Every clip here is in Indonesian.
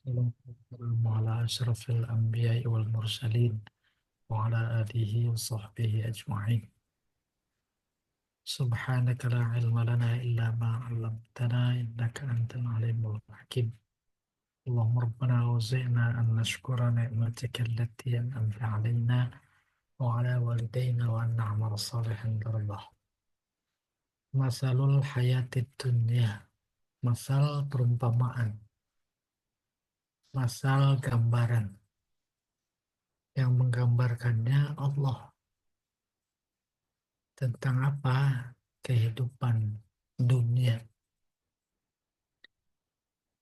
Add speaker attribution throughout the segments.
Speaker 1: Wassalamu ala asyrafil anbiya'i wal mursalin wa ala alihi wa sahbihi ajma'in. Subhanaka la ilma lana illa ma 'allamtana innaka antal alimul hakim. Allahumma rabbana awzi'na an nashkura ni'mataka allati an'amta 'alaina wa 'ala walidayna wa an na'mal salihan tardah. Masalul hayatid dunya. Masal perumpamaan. Masal gambaran. Yang menggambarkannya Allah. Tentang apa? Kehidupan dunia.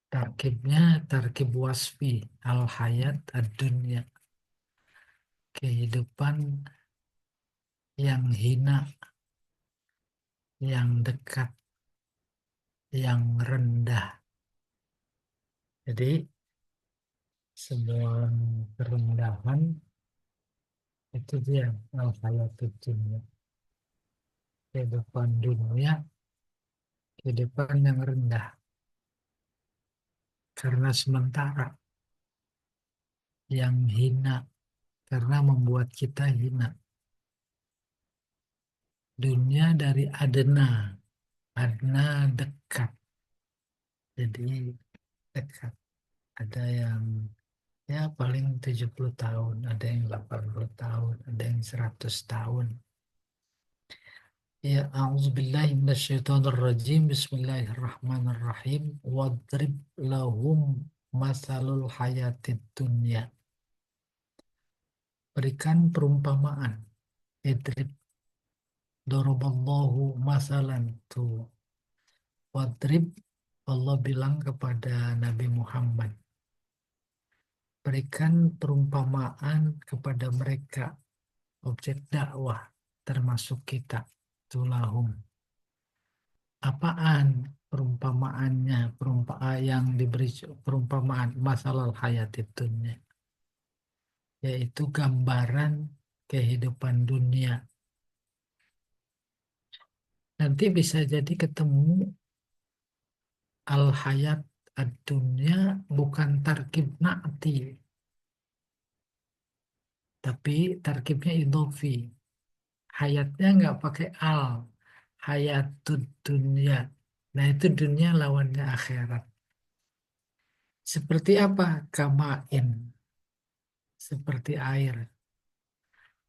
Speaker 1: Tarkibnya tarkib wasfi al-hayat ad-dunya. Kehidupan yang hina, yang dekat, yang rendah. Jadi semua kerendahan itu dia al-hayat ad-dunya. Kehidupan dunia, kehidupan yang rendah. Karena sementara, yang hina, karena membuat kita hina. Dunia dari adna, adna dekat. Jadi dekat. Ada yang ya paling 70 tahun, ada yang 80 tahun, ada yang 100 tahun. Ya, a'udzubillahi minasyaitonirrajim. Bismillahirrahmanirrahim. Wadrib lahum masalul hayatid dunya. Berikan perumpamaan. Idrib doroballahu masalan tuh. Wadrib, Allah bilang kepada Nabi Muhammad, berikan perumpamaan kepada mereka, objek dakwah termasuk kita, tulahum. Apaan perumpamaannya? Perumpamaan yang diberi perumpamaan masalah hayat dunia, yaitu gambaran kehidupan dunia. Nanti bisa jadi ketemu al-hayat ad-dunya bukan tarkib na'ti, tapi tarkibnya idhofi. Hayatnya nggak pakai al, hayatud dunya. Nah itu dunia lawannya akhirat. Seperti apa? Kamain, seperti air.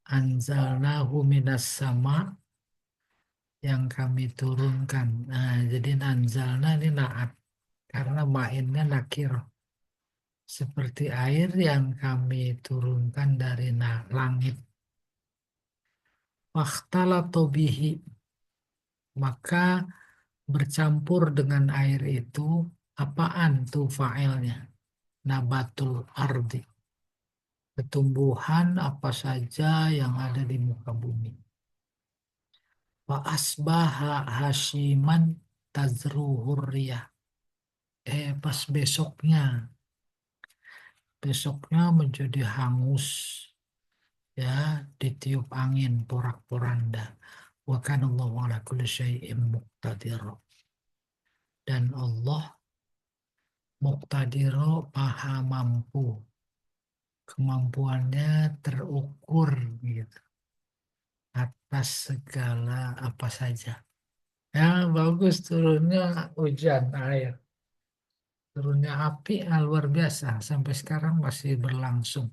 Speaker 1: Anzalnahu minas sama, yang kami turunkan. Nah jadi anzalna ini naat, karena mainnya nakir. Seperti air yang kami turunkan dari langit. Fakhtalata bihi, maka bercampur dengan air itu apaan tuh fa'ilnya? Nabatul ardi. Tumbuhan apa saja yang ada di muka bumi. Wa asbaha hashiman tazruhur riyah. Pas besoknya menjadi hangus, ya, ditiup angin porak-poranda. Wa kanallahu ala kulli syai'in muqtadir. Dan Allah muqtadiro, maha mampu. Kemampuannya terukur gitu, atas segala apa saja. Ya bagus, turunnya hujan air, turunnya api, luar biasa, sampai sekarang masih berlangsung.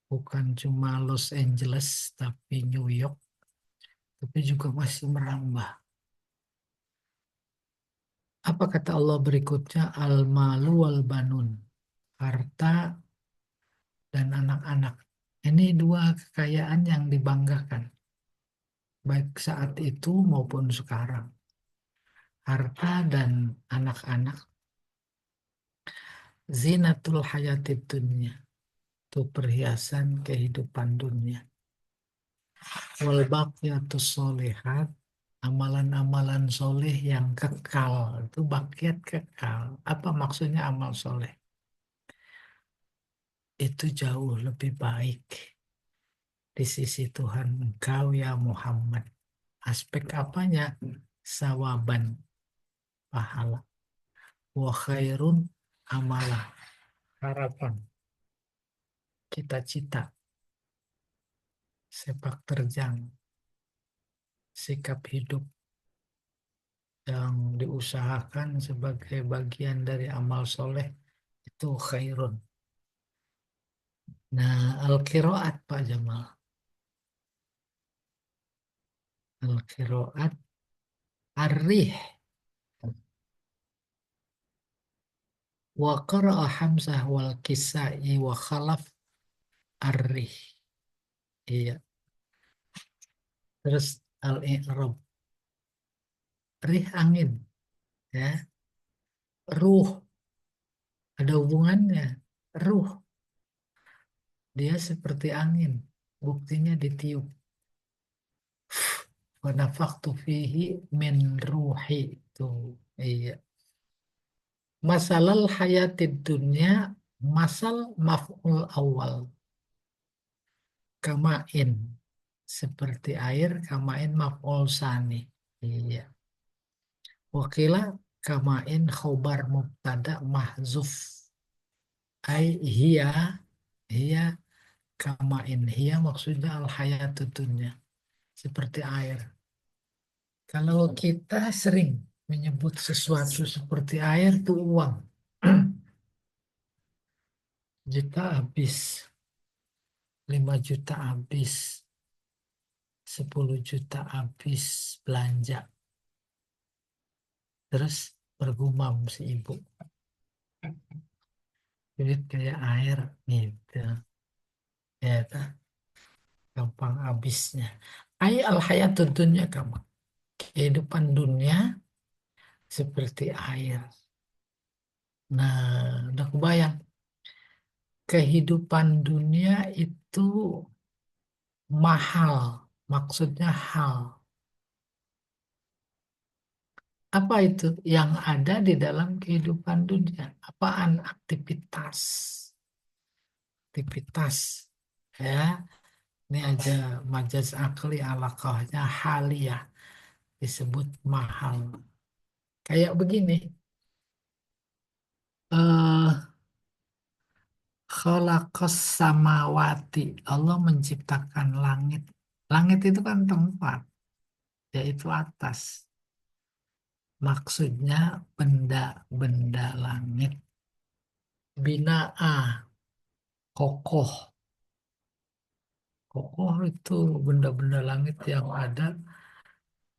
Speaker 1: Bukan cuma Los Angeles tapi New York, tapi juga masih merambah. Apa kata Allah berikutnya? Al-malu wal banun, harta dan anak-anak. Ini dua kekayaan yang dibanggakan, baik saat itu maupun sekarang. Harta dan anak-anak. Zinatul hayatid dunya, itu perhiasan kehidupan dunia. Wal baqiyatus sholihat, amalan-amalan soleh yang kekal. Itu baqiyat kekal. Apa maksudnya amal soleh? Itu jauh lebih baik di sisi Tuhan engkau ya Muhammad. Aspek apanya? Sawaban, pahala. Wa khairun amalah, harapan, cita-cita, sepak terjang, sikap hidup yang diusahakan sebagai bagian dari amal soleh itu khairun. Nah, al-qiraat Pak Jamal. Al-qiraat arrih wa qara'a Hamzah wal Kisai wa khalaf arrih. Iya. Terus al-i'rab. Rih angin, ya. Ruh ada hubungannya. Ruh dia seperti angin. Buktinya ditiup. Wa nafakhtu fihi min ruhi itu. Iya. Masalal hayatid dunya masal maf'ul awal. Kamain. Seperti air, kamain maf'ul sani. Iya. Wakila kamain khobar mubtada mahzuf. Ai hiya kamain. Hiya maksudnya al hayatud dunya. Seperti air. Kalau kita sering menyebut sesuatu seperti air itu uang. Juta habis, 5 juta habis, 10 juta habis belanja. Terus bergumam si ibu. Duit kayak air gitu. Ya, kan? Gampang habisnya. Ay al hayatud dunya kamu. Kehidupan dunia seperti air. Nah, udah kebayang. Kehidupan dunia itu mahal. Maksudnya hal. Apa itu yang ada di dalam kehidupan dunia? Apaan aktivitas? Aktivitas. Ya, ini aja majaz akli alaqahnya haliyah disebut mahal. Kayak begini. Eh Khalaqas samawati. Allah menciptakan langit. Langit itu kan tempat, yaitu atas. Maksudnya benda-benda langit. Bina'a, kokoh. Kokoh itu benda-benda langit yang ada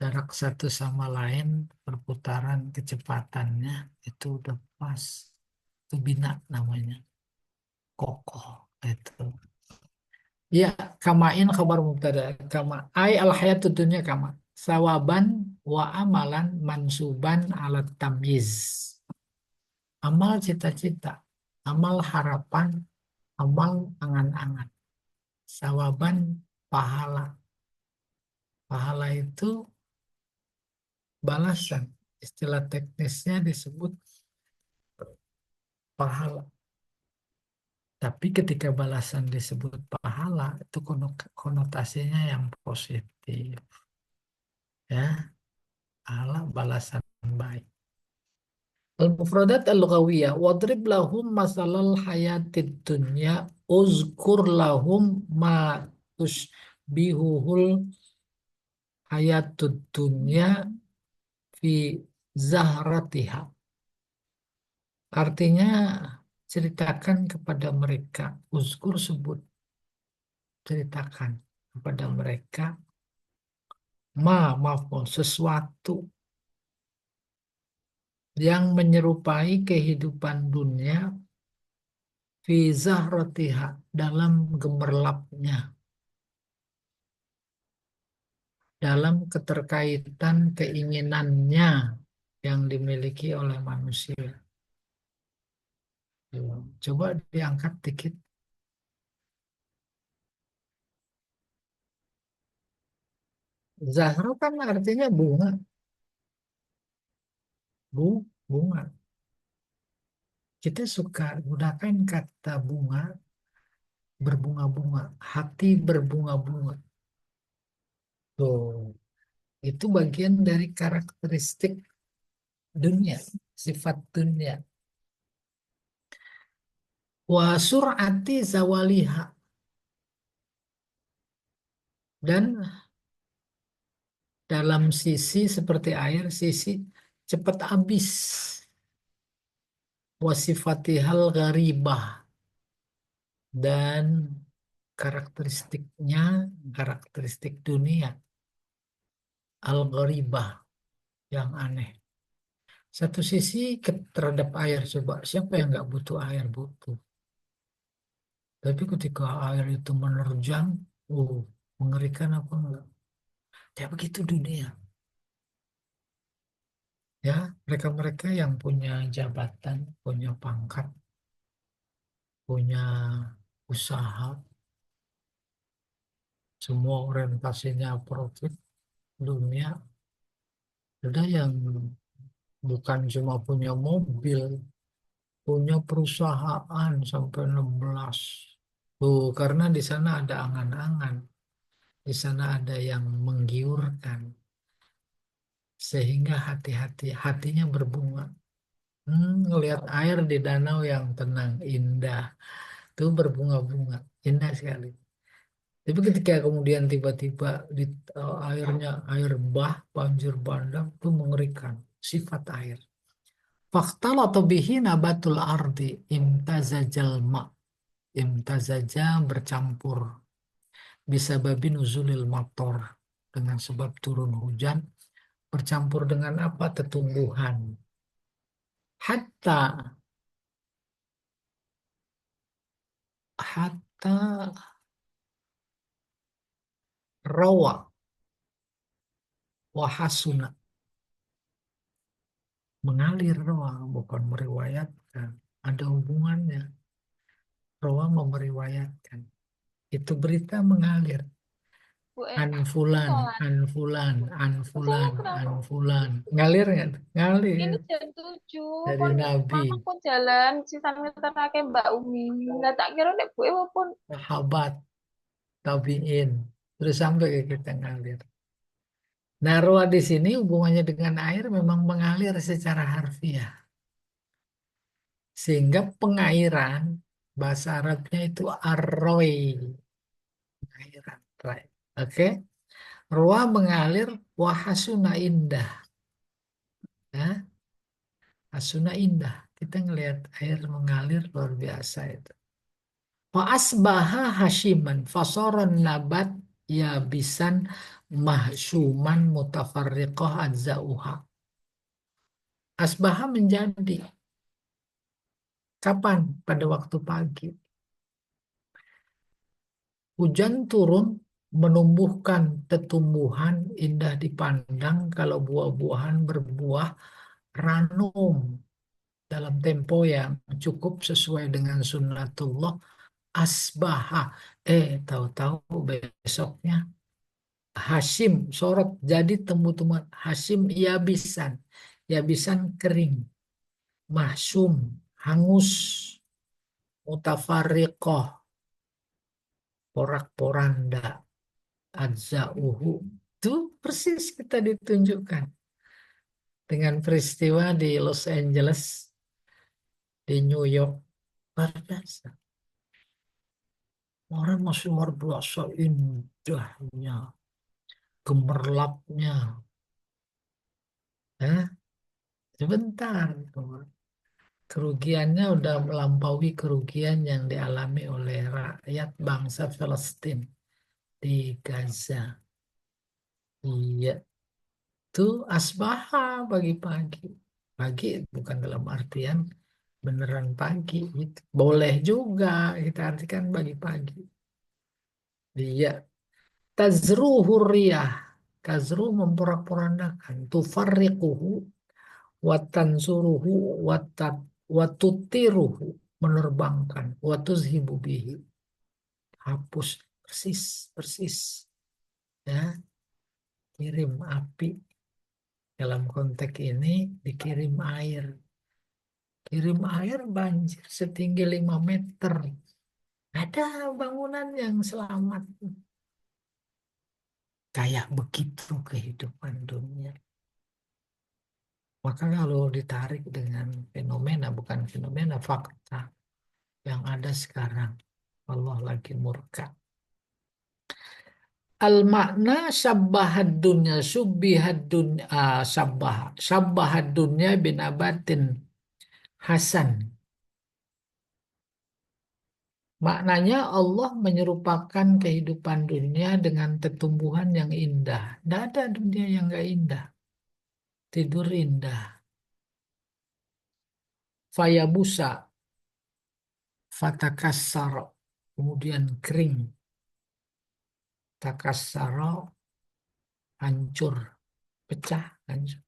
Speaker 1: jarak satu sama lain, perputaran kecepatannya itu udah pas. Itu bina namanya. Kokoh itu. Ya, kamain khabar mubtada. Kama ai al hayatud dunya kama. Sawaban wa amalan mansuban ala tamyiz. Amal cita-cita, amal harapan, amal angan-angan. Sawaban pahala. Pahala itu balasan. Istilah teknisnya disebut pahala. Tapi ketika balasan disebut pahala, itu konotasinya yang positif. Ya, pahala balasan baik. Al-mufradat al-lughawiyah wadrib lahum masalal hayatid dunya uzkur lahum ma tushbihuhul hayatud dunya fi zahratiha. Artinya ceritakan kepada mereka, uzkur sebut, ceritakan kepada mereka maafun sesuatu yang menyerupai kehidupan dunia fi zahratiha dalam gemerlapnya, dalam keterkaitan keinginannya yang dimiliki oleh manusia. Coba diangkat dikit. Zahra kan artinya bunga, bunga. Kita suka gunakan kata bunga, berbunga-bunga, hati berbunga-bunga. Tuh, itu bagian dari karakteristik dunia, sifat dunia. wa sur'ati zawaliha, dan dalam sisi seperti air, sisi cepat habis, wasifatihal gharibah, dan karakteristiknya, karakteristik dunia al gharibah, yang aneh. Satu sisi terhadap air, coba siapa yang nggak butuh air, butuh. Tapi ketika air itu menerjang, oh, mengerikan apa enggak? Ya begitu dunia. Ya, mereka-mereka yang punya jabatan, punya pangkat, punya usaha, semua orientasinya profit dunia. Ada yang bukan cuma punya mobil, punya perusahaan sampai 16. Tuh, karena di sana ada angan-angan, di sana ada yang menggiurkan, sehingga hatinya berbunga. Ngelihat air di danau yang tenang, indah, itu berbunga-bunga, indah sekali. Tapi ketika kemudian tiba-tiba di airnya air bah, banjir bandang, itu mengerikan sifat air. Faktalata bihi nabatul ardi imtazajal ma. Imtazaja bercampur. Bisa babi nuzulil mator. Dengan sebab turun hujan. Bercampur dengan apa? Tetumbuhan. Hatta. Hatta rawa wahasuna. Mengalir rawa. Bukan meriwayatkan. Ada hubungannya. Rawa meriwayatkan. Itu berita mengalir.
Speaker 2: Bu
Speaker 1: Anfulan,
Speaker 2: sholat.
Speaker 1: anfulan,
Speaker 2: Sholat
Speaker 1: anfulan,
Speaker 2: kenapa?
Speaker 1: anfulan. Ngalir nggak tuh? Ngalir
Speaker 2: Ini jam 7
Speaker 1: dari
Speaker 2: kon
Speaker 1: Nabi,
Speaker 2: mama kon jalan sisa meter akeh Mbak Umi. Lah tak kira nek Bu pun
Speaker 1: sahabat, tabiin, terus sampai ke kita ngalir. Nah, ruah di sini hubungannya dengan air memang mengalir secara harfiah. Sehingga pengairan, bahasa Arabnya itu arroy. Pengairan, right. Oke. Ruah mengalir, wahasuna indah. Ya, hasuna indah. Kita ngelihat air mengalir luar biasa itu. Wa asbaha hashiman fasoron nabat yabisan mahsyuman mutafarriqah adzauha. Asbaha menjadi kapan? Pada waktu pagi. Hujan turun menumbuhkan tetumbuhan indah dipandang kalau buah-buahan berbuah ranum dalam tempo yang cukup sesuai dengan sunnatullah. Asbaha, tahu-tahu besoknya Hashim sorot jadi tumbuh-tumbuhan Hashim yabisan, yabisan kering, mahsum hangus, mutafarriqoh porak-poranda, adzauhu. Itu persis kita ditunjukkan dengan peristiwa di Los Angeles, di New York. Luar biasa. Orang masih luar biasa indahnya, gemerlapnya. Sebentar. Kerugiannya udah melampaui kerugian yang dialami oleh rakyat bangsa Palestina di Gaza. Iya, itu asbaha pagi-pagi. Pagi bukan dalam artian beneran pagi. Gitu. Boleh juga kita artikan pagi-pagi. Iya, tazruhu riyah. Tazru memporak-porandakan. Tufarriquhu watansuruhu watat watutiruhu, menerbangkan, watuzhibu bihi, hapus, persis persis, ya, kirim api. Dalam konteks ini dikirim air, kirim air banjir setinggi 5 meter, ada bangunan yang selamat. Kayak begitu kehidupan dunia. Maka kalau ditarik dengan fenomena, bukan fenomena, fakta, yang ada sekarang. Allah lagi murka. Al makna sabbahad dunya subbihad dunya sabbahad dunya binabatin hasan. Maknanya Allah menyerupakan kehidupan dunia dengan tumbuhan yang indah. Tidak ada dunia yang nggak indah. Tidur indah. Fayabusa, fatakassaro, kemudian kering. Takassaro, hancur, pecah, hancur.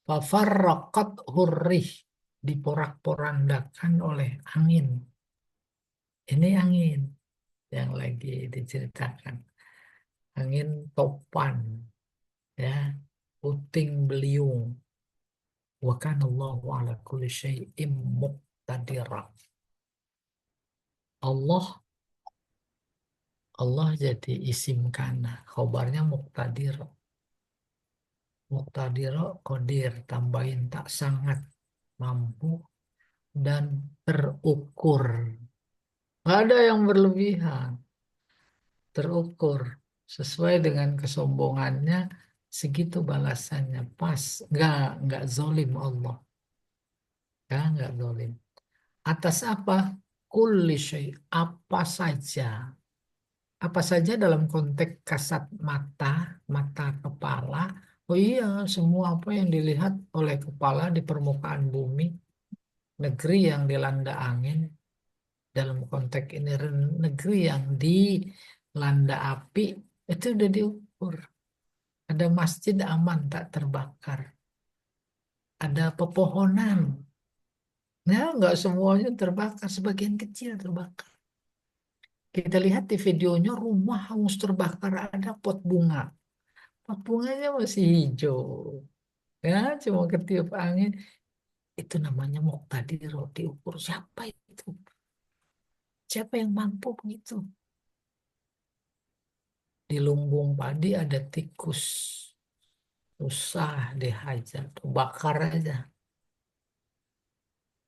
Speaker 1: Fafarraqat hurrih, diporak-porandakan oleh angin. Ini angin yang lagi diceritakan. Angin topan, ya, puting beliung. Wa kana Allahu ala kulli syai'im muqtadira. Allah Allah jadi isim kana, khobarnya muqtadir. Muqtadiro qadir, tambahin tak sangat mampu dan terukur. Nggak ada yang berlebihan, terukur sesuai dengan kesombongannya, segitu balasannya pas. Nggak zolim Allah, ya nggak zolim. Atas apa? Kulli syai, apa saja dalam konteks kasat mata, mata kepala. Oh iya, semua apa yang dilihat oleh kepala di permukaan bumi, negeri yang dilanda angin, dalam konteks ini negeri yang dilanda api, itu udah diukur. Ada masjid aman tak terbakar. Ada pepohonan. Nah, nggak semuanya terbakar, sebagian kecil terbakar. Kita lihat di videonya rumah hangus terbakar, ada pot bunga. Pot bunganya masih hijau. Ya, cuma ketiup angin. Itu namanya muqtadir, diukur siapa itu? Siapa yang mampu begitu? Di lumbung padi ada tikus. Susah dihajar, tuh bakar aja.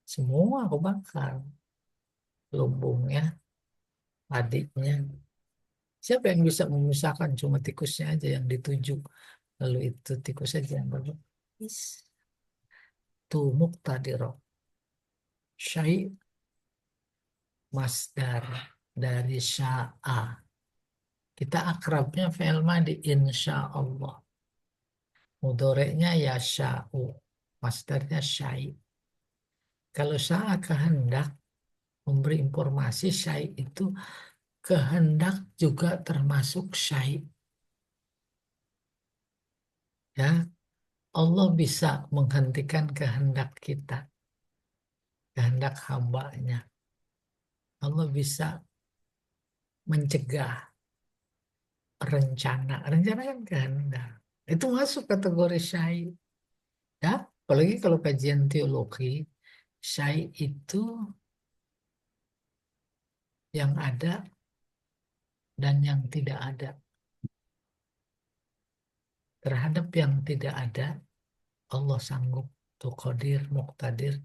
Speaker 1: Semua aku bakar. Lumbungnya, padinya. Siapa yang bisa memisahkan? Cuma tikusnya aja yang dituju. Lalu itu tikus aja yang berbuat. Tuh muqtadir. Syai' masdar dari sya'a. Kita akrabnya fi'il madi insya Allah. Mudoreknya ya sya'u. Masdarnya syai'. Kalau sya'a kehendak, memberi informasi syai' itu kehendak juga termasuk syai'. Ya, Allah bisa menghentikan kehendak kita, kehendak hambanya. Allah bisa mencegah rencana. Rencana kan kehendak. Itu masuk kategori syai'. Ya, apalagi kalau kajian teologi, syai' itu yang ada dan yang tidak ada. Terhadap yang tidak ada, Allah sanggup tuh qadir, muqtadir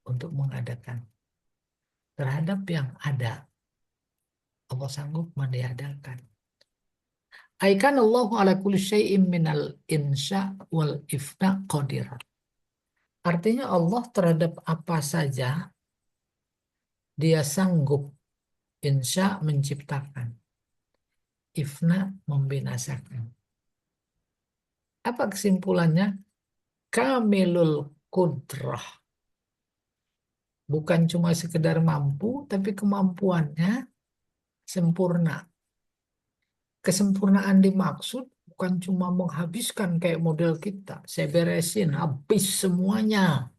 Speaker 1: untuk mengadakan. Terhadap yang ada, Allah sanggup meniadakan. Aikan Allahu ala kulli syai'in minal insya wal ifna qadir. Artinya Allah terhadap apa saja, dia sanggup insya menciptakan, ifna membinasakan. Apa kesimpulannya? Kamilul kudrah. Bukan cuma sekedar mampu, tapi kemampuannya sempurna. Kesempurnaan dimaksud bukan cuma menghabiskan kayak model kita. Saya beresin, habis semuanya.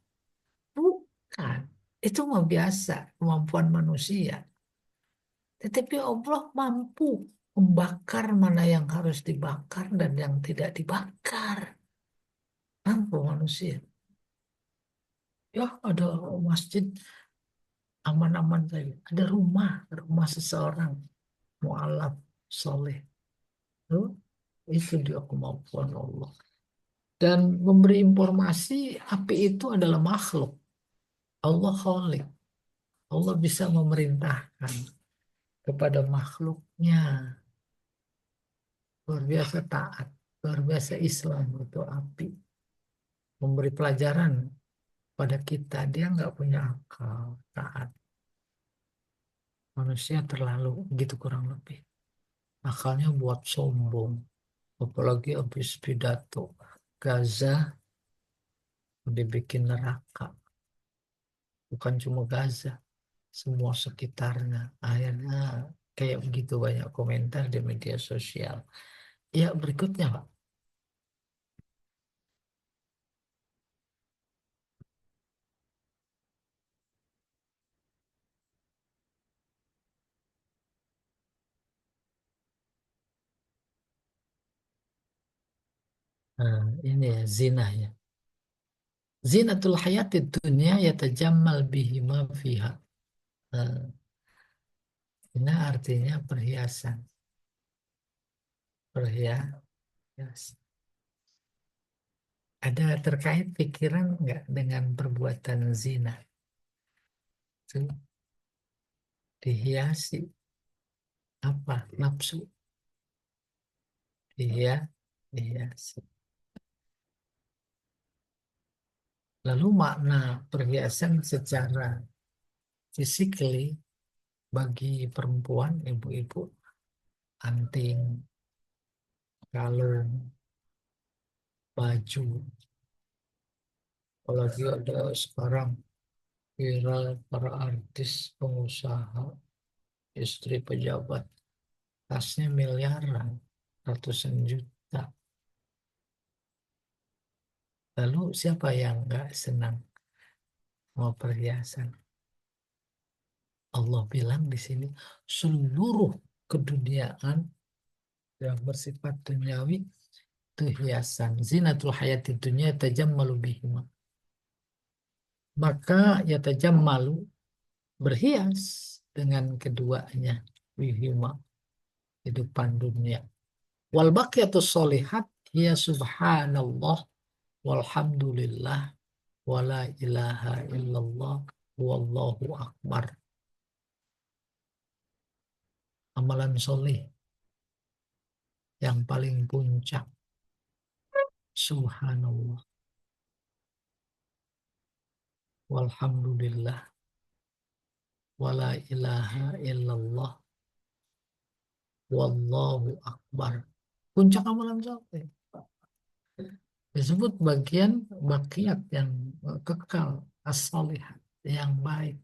Speaker 1: Bukan. Itu mah biasa, kemampuan manusia. Tetapi Allah mampu membakar mana yang harus dibakar dan yang tidak dibakar. Mampu manusia. Ya, ada masjid aman-aman saja. Ada rumah seseorang mualaf soleh. Tuh, itu dia kemampuan Allah. Dan memberi informasi api itu adalah makhluk. Allah Khalik. Allah bisa memerintahkan kepada makhluknya. Luar biasa taat. Luar biasa Islam itu api. Memberi pelajaran pada kita. Dia nggak punya akal. Taat. Manusia terlalu gitu kurang lebih. Akalnya buat sombong. Apalagi habis pidato. Gaza dibikin neraka. Bukan cuma Gaza. Semua sekitarnya. Akhirnya kayak begitu banyak komentar di media sosial. Ya berikutnya Pak. Nah, ini ya zina ya. Zinatul hayatid dunya yatajammal bihi ma fiha. Nah, zina artinya perhiasan. Perhiasan. Ada terkait pikiran nggak dengan perbuatan zina? Itu dihiasi apa? Nafsu. Iya, dihiasi. Lalu makna perhiasan secara physically bagi perempuan, ibu-ibu, anting, kalung, baju. Apalagi ada sekarang viral para artis, pengusaha, istri pejabat, tasnya miliaran, ratusan juta. Lalu siapa yang nggak senang mau perhiasan? Allah bilang di sini seluruh keduniaan yang bersifat duniawi itu hiasan. Zinatul hayati dunya tajammalu bihima. Maka ya tajammalu berhias dengan keduanya bihima kehidupan dunia. Wal baqiyatus sholihat ya subhanallah walhamdulillah wala ilaha illallah wallahu akbar. Amalan soleh yang paling puncak. Subhanallah walhamdulillah wala ilaha illallah wallahu akbar. Puncak amalan soleh. Disebut bagian bakiat yang kekal, as-solihat, yang baik.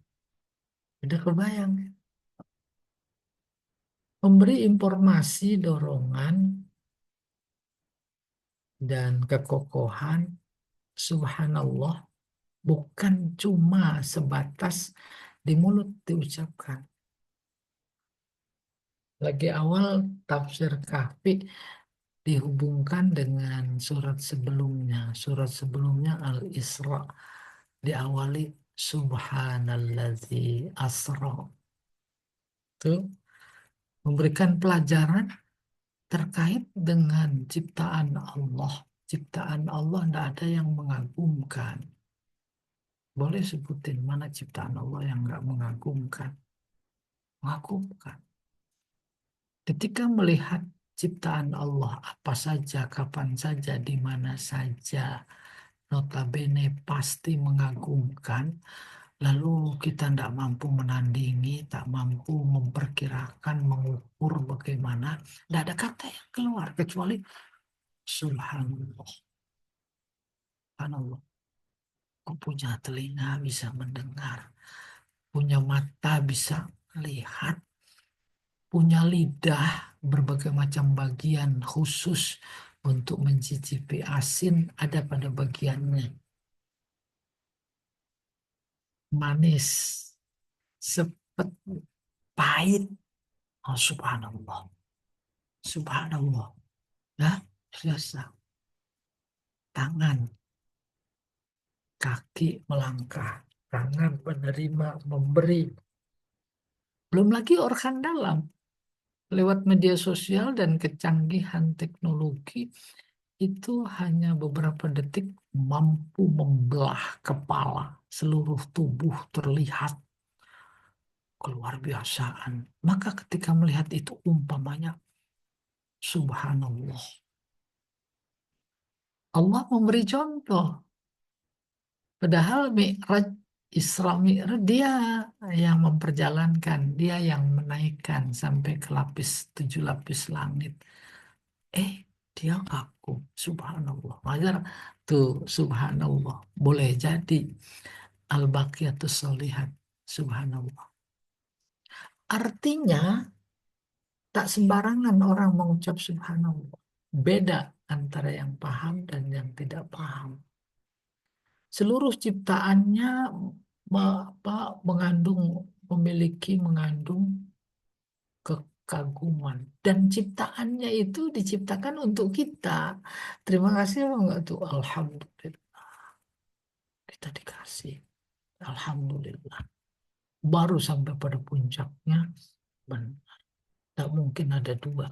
Speaker 1: Tidak kebayang. Memberi informasi, dorongan, dan kekokohan, subhanallah, bukan cuma sebatas di mulut diucapkan. Lagi awal tafsir Kahfi dihubungkan dengan surat sebelumnya. Surat sebelumnya Al-Isra diawali subhanalladzi asra. Itu memberikan pelajaran terkait dengan ciptaan Allah. Ciptaan Allah tidak ada yang mengagumkan. Boleh sebutin mana ciptaan Allah yang nggak mengagumkan? Mengagumkan. Ketika melihat ciptaan Allah, apa saja, kapan saja, di mana saja, notabene pasti mengagumkan. Lalu kita tidak mampu menandingi, tak mampu memperkirakan, mengukur bagaimana. Tidak ada kata yang keluar kecuali Subhanallah. Subhanallah. Aku punya telinga bisa mendengar. Punya mata bisa melihat. Punya lidah berbagai macam bagian khusus untuk mencicipi asin ada pada bagiannya. Manis, sepet, pahit. Oh, subhanallah. Subhanallah. Ya, biasa. Tangan, kaki melangkah. Tangan menerima, memberi. Belum lagi organ dalam. Lewat media sosial dan kecanggihan teknologi, itu hanya beberapa detik mampu membelah kepala, seluruh tubuh terlihat keluar biasaan. Maka ketika melihat itu umpamanya, subhanallah. Allah memberi contoh. Padahal Mi'raj, Isra Mi'raj dia yang memperjalankan, dia yang menaikkan sampai ke tujuh lapis langit. Eh, dia ngaku, subhanallah. Wajar tuh, subhanallah. Boleh jadi al-baqiyatus sholihat, subhanallah. Artinya, tak sembarangan orang mengucap subhanallah. Beda antara yang paham dan yang tidak paham. Seluruh ciptaannya mengandung kekaguman, dan ciptaannya itu diciptakan untuk kita. Terima kasih enggak tuh, alhamdulillah kita dikasih, alhamdulillah. Baru sampai pada puncaknya, benar. Tak mungkin ada dua,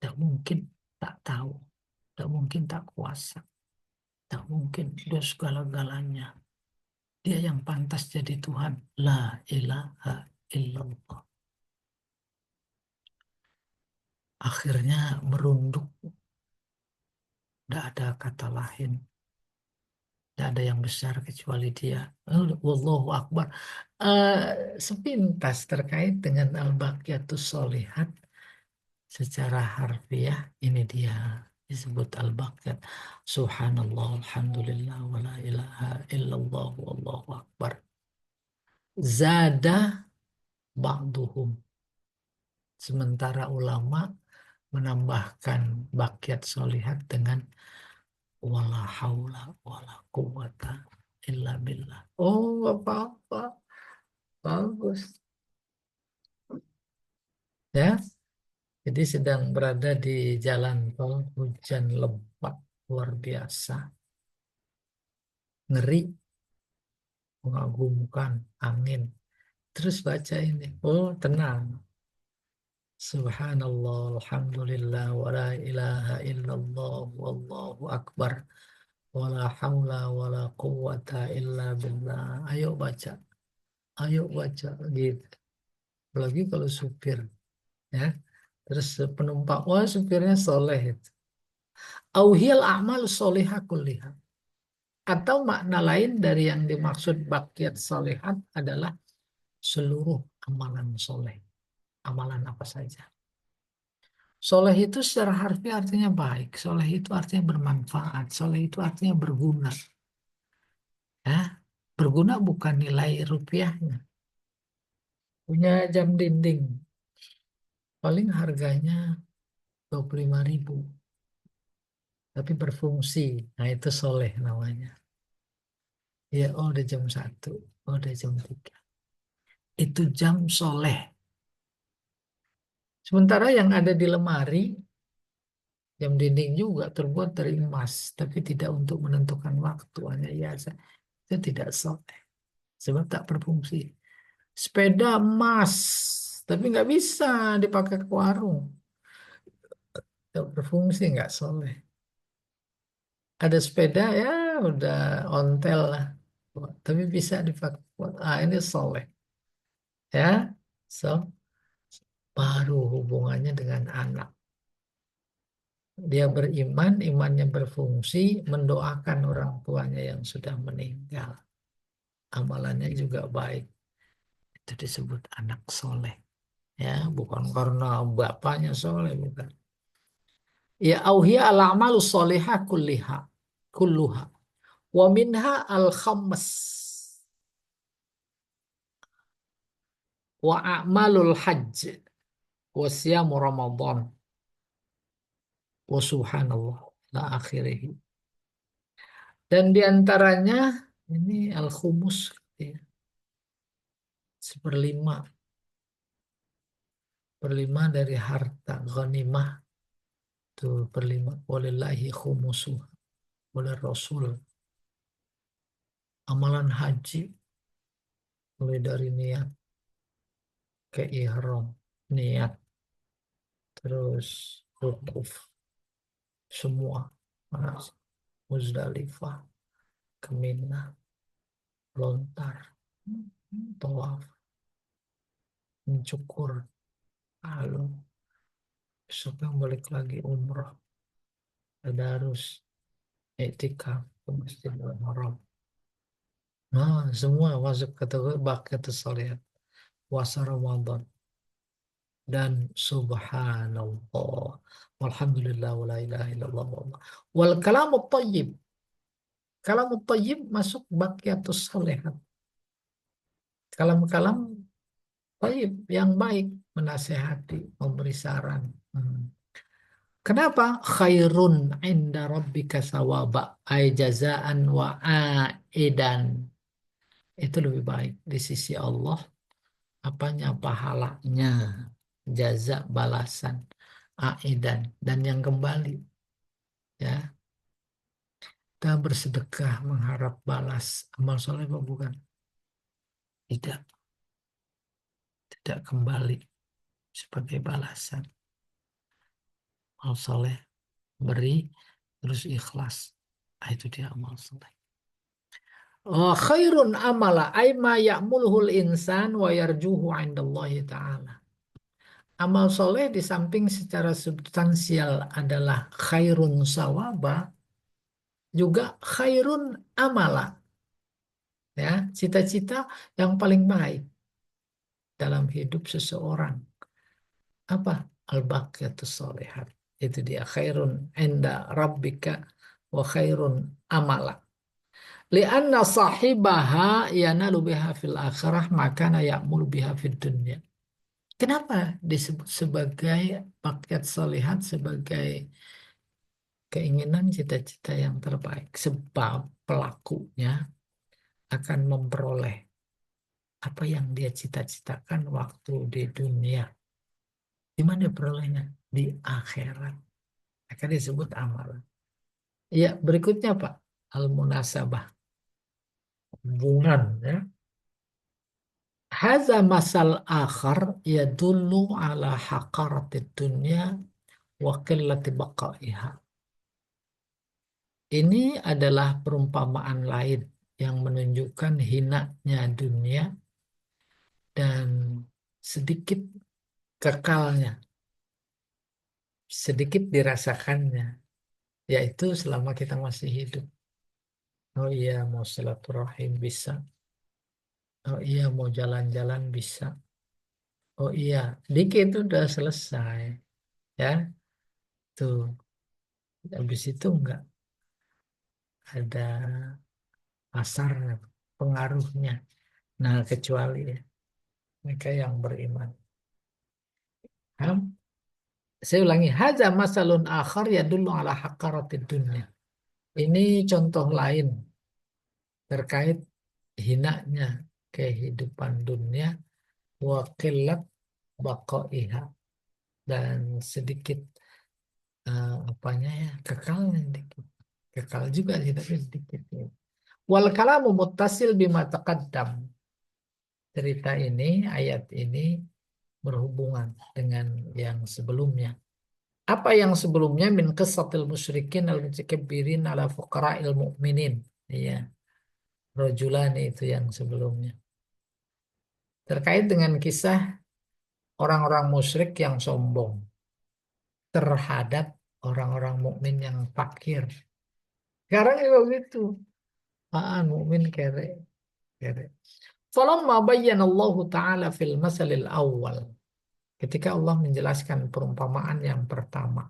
Speaker 1: tak mungkin tak tahu, tak mungkin tak kuasa, tak mungkin dia segala-galanya. Dia yang pantas jadi Tuhan. La ilaha illallah. Akhirnya merunduk. Tidak ada kata lain. Tidak ada yang besar kecuali dia. Wallahu Akbar. Eh, Sepintas terkait dengan Al-Baqiyatus Sholihat. Secara harfiah ini dia disebut Al-Baqiyat. Subhanallah, alhamdulillah, wa la ilaha illallah, wallahu Akbar. Zada ba'duhum. Sementara ulama menambahkan bakiat solihat dengan wala haula wala quwata illa billah. Oh, apa-apa. Bagus. Ya, jadi sedang berada di jalan tol, hujan lebat luar biasa. Ngeri, mengagumkan, angin. Terus baca ini. Oh, tenang. Subhanallah, alhamdulillah, wa la ilaha illallah, wallahu akbar. Wala haula wala quwata illa billah. Ayo baca gitu. Apalagi kalau supir, ya. Terus penumpang, wah supirnya soleh itu. Auhiyal a'mal solihah kulliha. Atau makna lain dari yang dimaksud bakiat solehat adalah seluruh amalan soleh. Amalan apa saja. Soleh itu secara harfiah artinya baik. Soleh itu artinya bermanfaat. Soleh itu artinya berguna. Ya, berguna bukan nilai rupiahnya. Punya jam dinding, paling harganya 25.000, tapi berfungsi. Nah itu soleh namanya. Ya, oh udah jam 1, oh udah jam 3. Itu jam soleh. Sementara yang ada di lemari, jam dinding juga terbuat dari emas, tapi tidak untuk menentukan waktu, hanya hiasan. Itu tidak soleh, sebab tak berfungsi. Sepeda emas, tapi nggak bisa dipakai ke warung. Tak berfungsi, nggak soleh. Ada sepeda ya udah ontel lah. Tapi bisa dipakai. Ah ini soleh. Ya, so baru hubungannya dengan anak. Dia beriman, imannya berfungsi, mendoakan orang tuanya yang sudah meninggal. Amalannya juga baik. Itu disebut anak soleh. Ya, bukan karena bapaknya soleh, bukan. Ya, auhiya al-a'malu solihah kulliha. Kulluha. Wa minha al-khammas. Wa a'malul hajj. Wa siyamu Ramadan. Wa subhanallah. La akhirih. Dan diantaranya ini al-khumus. Ya, seperlima. Perlima dari harta ghanimah. Itu perlima. Walillahi khumusuh. Oleh Rasul. Amalan haji. Mulai dari niat ke ihram. Niat. Terus wukuf, semua. Manasik. Muzdalifah, ke Mina, lontar, tawaf, mencukur, lalu besoknya balik lagi umrah, tadarus, iktikaf ke Masjidil Haram. Nah, semua masuk kategori baqiyatu shalihat, puasa Ramadan, dan subhanallah, walhamdulillah, wala ilaha illallah, wal kalamut thayyib. Kalamut thayyib masuk baqiyatus shalihat. Kalam-kalam thayyib yang baik, menasehati, memberi saran. Kenapa? Khairun inda rabbika sawaba ay jazaan wa aidan. Itu lebih baik di sisi Allah. Apanya? Pahalanya, jaza, balasan, aidan, dan yang kembali. Ya, kita bersedekah mengharap balas. Amal soleh apa bukan? Tidak, tidak kembali sebagai balasan. Amal soleh beri terus ikhlas. Ah, itu dia amal soleh. Oh, khairun amala ay ma ya'muluhul insan wa yarjuhu 'indallahi ta'ala. Amal soleh di samping secara substansial adalah khairun sawaba, juga khairun amala. Ya, cita-cita yang paling baik dalam hidup seseorang. Apa? Al-baqiyatus sholihat. Itu dia khairun inda rabbika wa khairun amala. Lianna sahibaha yanalu biha fil akhirah makana ya'mul biha fid dunya. Kenapa disebut sebagai paket solihat, sebagai keinginan cita-cita yang terbaik? Sebab pelakunya akan memperoleh apa yang dia cita-citakan waktu di dunia. Di mana perolehnya? Di akhirat. Akan disebut amal. Ya, berikutnya Pak. Al-munasabah. Hubungan ya. Hadza masal akhar yadullu ala haqaratid dunya wa qillati baqaiha. Ini adalah perumpamaan lain yang menunjukkan hinanya dunia dan sedikit kekalnya, sedikit dirasakannya, yaitu selama kita masih hidup. Oh iya, mau silaturahim bisa. Oh iya, mau jalan-jalan bisa. Oh iya, dikit itu udah selesai. Ya, tuh. Habis itu enggak ada pasarnya, pengaruhnya. Nah, kecuali ya, mereka yang beriman. Paham? Saya ulangi, haza masalun akhar ya dulu ala haqaratid dunya. Ini contoh lain terkait hinanya kehidupan dunia wa qillat baqaiha, dan sedikit apanya ya, kekalnya sedikit. Kekal juga sih tapi sedikit ya. Wal kalamu muttasil bima taqaddam. Cerita ini, ayat ini berhubungan dengan yang sebelumnya. Apa yang sebelumnya? Min qissatil musyrikin al-mutakabbirin ala fuqara'il mu'minin. Iya, rojulani itu yang sebelumnya. Terkait dengan kisah orang-orang musyrik yang sombong terhadap orang-orang mukmin yang fakir. Sekarang juga begitu. Mukmin kere, kere. Falamma bayyana Allah Ta'ala fil masalil awal. Ketika Allah menjelaskan perumpamaan yang pertama,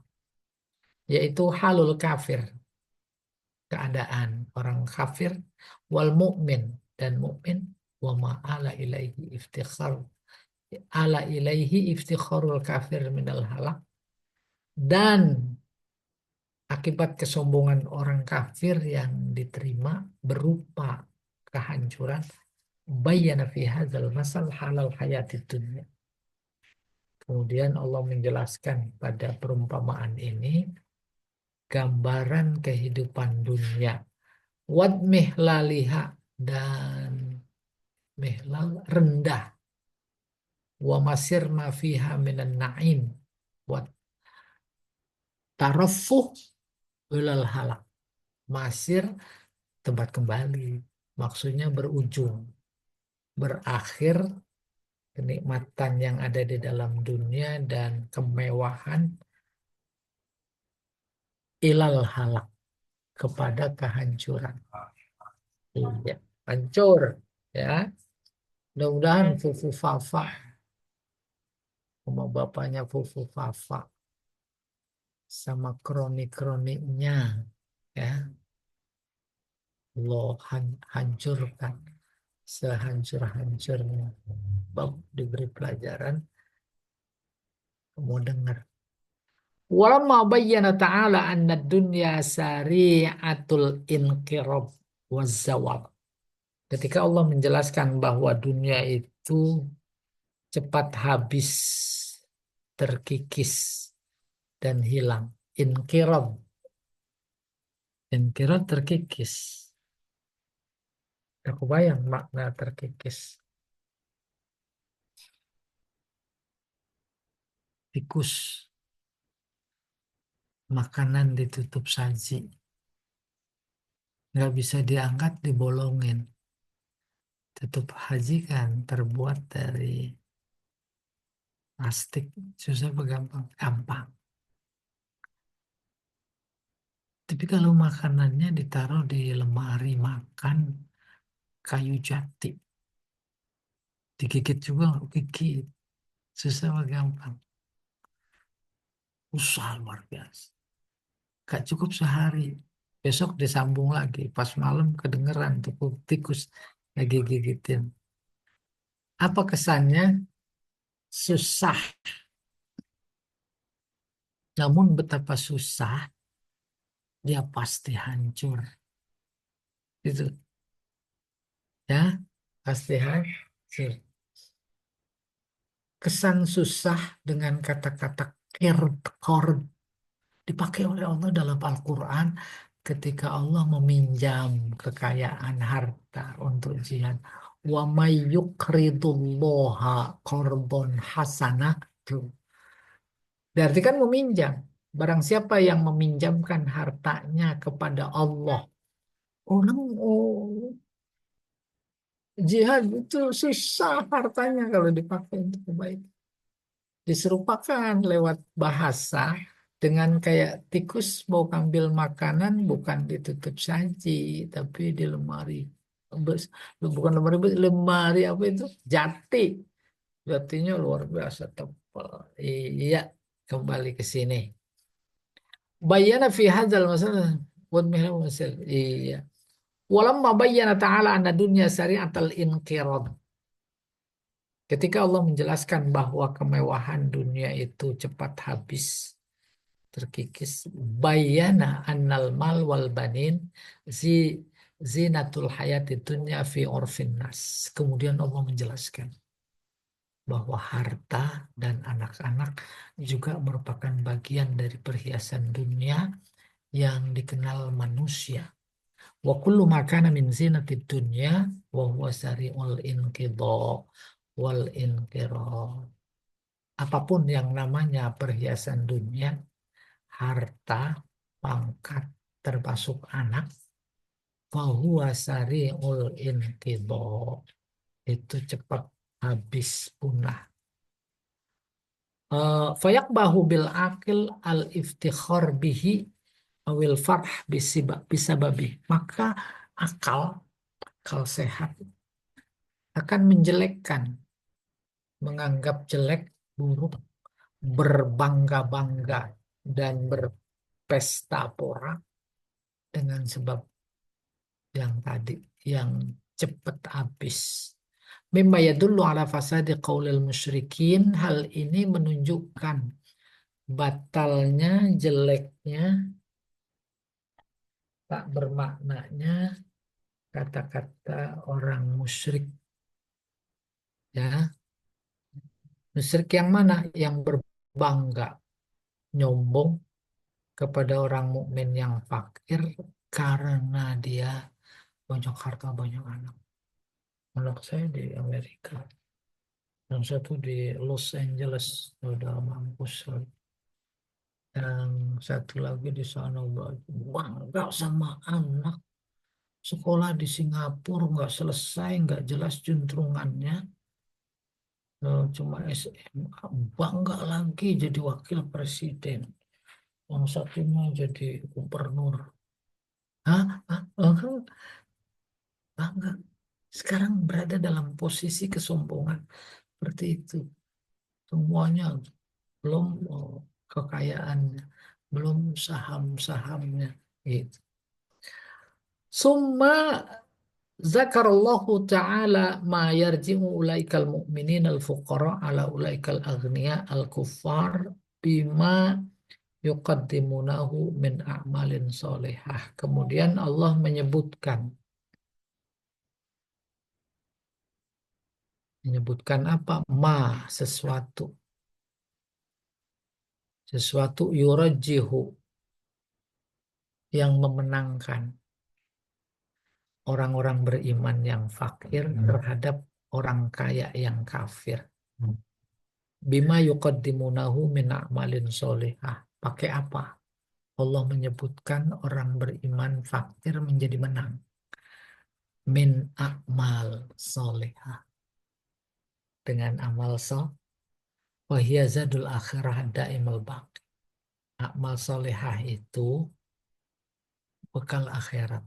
Speaker 1: yaitu halul kafir, keadaan orang kafir, wal mukmin, dan mukmin, wa ma'ala ilaihi iftikhar, ala ilaihi iftikharul kafir minal halak, dan akibat kesombongan orang kafir yang diterima berupa kehancuran. Bayyana fi hadzal masal halal hayatid dunya. Kemudian Allah menjelaskan pada perumpamaan ini gambaran kehidupan dunia. Wad mihlaliha, dan mihlal rendah. Wa masir ma fiha minan na'im. Wad Tarafuh ilal halak. Masir tempat kembali. Maksudnya berujung. Berakhir kenikmatan yang ada di dalam dunia dan kemewahan ilal halak. Kepada kehancuran. Iya, hancur. Ya, mudah-mudahan Fufu Fafa sama bapaknya Fufu Fafa sama kroni-kroninya ya Allah hancurkan sehancur-hancurnya. Bab diberi pelajaran, mau dengar. Walamma bayyana ta'ala anna dunya sari'atul inqirab wazzawal. Ketika Allah menjelaskan bahwa dunia itu cepat habis, terkikis, dan hilang. Inqirab. Inqirab terkikis. Aku bayang makna terkikis. Tikus, makanan ditutup saji. Nggak bisa diangkat, dibolongin. Tutup haji kan terbuat dari plastik. Susah apa gampang? Gampang. Tapi kalau makanannya ditaruh di lemari makan kayu jati, digigit juga nggak gigit. Susah apa gampang? Usaha luar biasa. Gak cukup sehari. Besok disambung lagi. Pas malam kedengeran tuh tikus lagi gigitin. Apa kesannya? Susah. Namun betapa susah, dia pasti hancur. Itu ya, pasti hancur. Kesan susah dengan kata-kata kord dipakai oleh Allah dalam Al-Quran ketika Allah meminjam kekayaan harta untuk jihad. Wa may yuqridullaha qardon hasanah. Tuh. Berarti kan meminjam. Barang siapa yang meminjamkan hartanya kepada Allah. Orang jihad itu susah hartanya kalau dipakai untuk kebaikan. Diserupakan lewat bahasa dengan kayak tikus mau ambil makanan bukan ditutup saji tapi di lemari bes, bukan lemari lemari apa itu jati, jatinya luar biasa tebal. Iya, kembali ke sini bayana fi hadzal masalah buat masal. Iya, walamma bayyana ta'ala anna dunya sari'atal inqirad. Ketika Allah menjelaskan bahwa kemewahan dunia itu cepat habis, terkikis, bayana annal mal wal banin zi zinatul hayati dunya fi orfin nas. Kemudian Allah menjelaskan bahwa harta dan anak-anak juga merupakan bagian dari perhiasan dunia yang dikenal manusia. Wa kullu ma kana min zinatid dunya wa huwa sari'ul inqidha wal inqirad. Apapun yang namanya perhiasan dunia, harta, pangkat, termasuk anak, fahuwa sari'ul inqidha. Itu cepat habis punah. Fayaqbahu bil akil al iftikhar bihi awil farh bisa babi. Maka akal, akal sehat akan menjelekkan, menganggap jelek, buruk, berbangga-bangga dan berpesta pora dengan sebab yang tadi, yang cepat habis. Mimma yadullu ala fasadi qaulil musyrikin. Hal ini menunjukkan batalnya, jeleknya, tak bermaknanya kata-kata orang musyrik. Ya, musyrik yang mana? Yang berbangga, nyombong kepada orang mukmin yang fakir karena dia banyak harta, banyak anak. Anak saya di Amerika, yang satu di Los Angeles, udah mampus. Yang satu lagi di sana bangga sama anak sekolah di Singapura nggak selesai, nggak jelas juntrungannya. Cuma SMA, bangga lagi jadi wakil presiden. Yang satunya jadi gubernur. Hah? Hah? Bangga. Sekarang berada dalam posisi kesombongan seperti itu. Semuanya belum kekayaannya, belum saham-sahamnya. Gitu. Summa zakarallahu ta'ala ma yarji'u ulaikal mu'minin al-fuqara ala ulaikal aghniya al-kuffar bima yuqaddimunahu min a'malin solehah. Kemudian Allah menyebutkan apa? Sesuatu. Sesuatu yurajjihu yang memenangkan orang-orang beriman yang fakir terhadap orang kaya yang kafir. Bima yuqaddimunahu min a'malin solehah. Pakai apa? Allah menyebutkan orang beriman fakir menjadi menang. Min a'mal solehah. Dengan amal soleh. Wahia zadul akhirah daimul baqi. Amal solehah itu bekal akhirat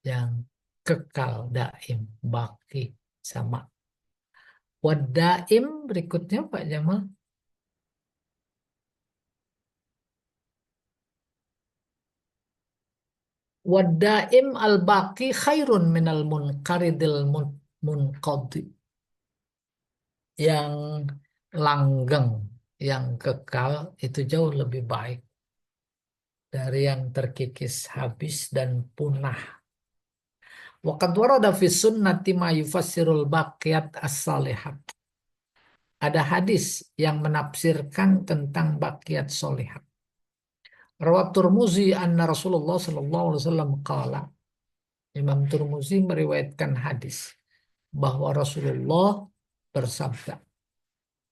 Speaker 1: yang kekal daim baki sama. Wadaim berikutnya Pak Jamal. Wadaim al baki khairun minal munqaridil munqadi. Yang langgeng, yang kekal itu jauh lebih baik dari yang terkikis habis dan punah. Wa qad warada fi sunnati ma yufassirul baqiyat as-salihat. Ada hadis yang menafsirkan tentang baqiyat solihat. Rawat Turmuzi anna Rasulullah sallallahu alaihi wasallam qala. Imam Turmuzi meriwayatkan hadis bahwa Rasulullah bersabda,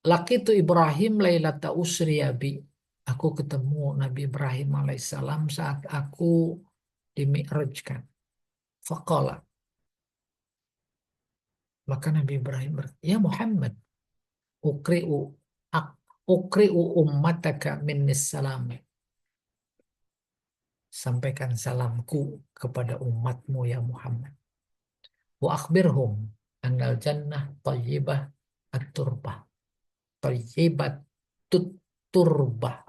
Speaker 1: "Laqitu Ibrahim lailata usriya bi." Aku ketemu Nabi Ibrahim alaihissalam saat aku dimi'rajkan. Faqala. Maka Nabi Ibrahim ya Muhammad, ukri'u ukri'u ummataka minnis salam. Sampaikan salamku kepada umatmu ya Muhammad. Wa akhbirhum annal jannah thayyibah at-turbah. Thayyibat turbah.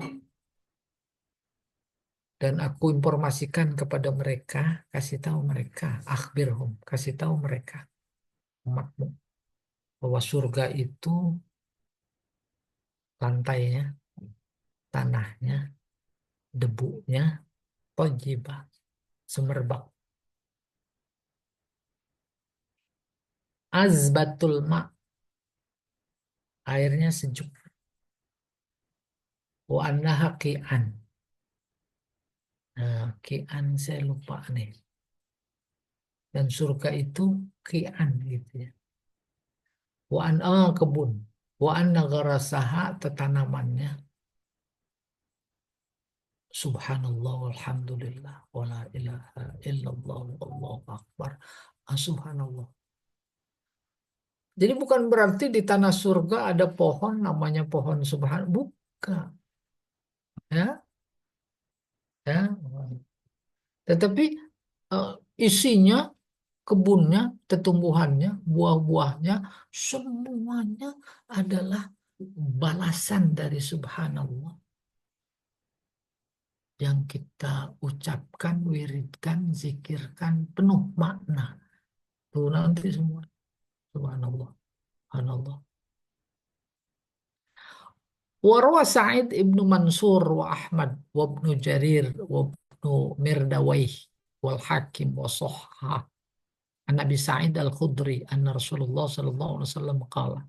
Speaker 1: Dan aku informasikan kepada mereka, kasih tahu mereka, akhbirhum, kasih tahu mereka, umatmu, bahwa surga itu lantainya, tanahnya, debunya, thayyibah, semerbak. Azbatul ma, airnya sejuk. Wa annaha qi'an. Nah, qi'an saya lupa nih. Dan surga itu qi'an gitu ya. Wa an kebun. Wa anna gharasaha tanamannya. Subhanallah walhamdulillah wa la ilaha illallah wallahu akbar. Subhanallah. Jadi bukan berarti di tanah surga ada pohon namanya pohon subhan, bukan. Ya, ya. Tetapi eh, isinya, kebunnya, tumbuhannya, buah-buahnya, semuanya adalah balasan dari subhanallah yang kita ucapkan, wiridkan, zikirkan, penuh makna. Tuh nanti semua. Subhanallah. Subhanallah. Warwa Sa'id ibnu Mansur wa Ahmad wa ibnu Jarir wa ibnu Mirdawaih wal Hakim wa Sohha an Nabi Sa'id al-Khudri anna Rasulullah sallallahu alaihi wasallam qala.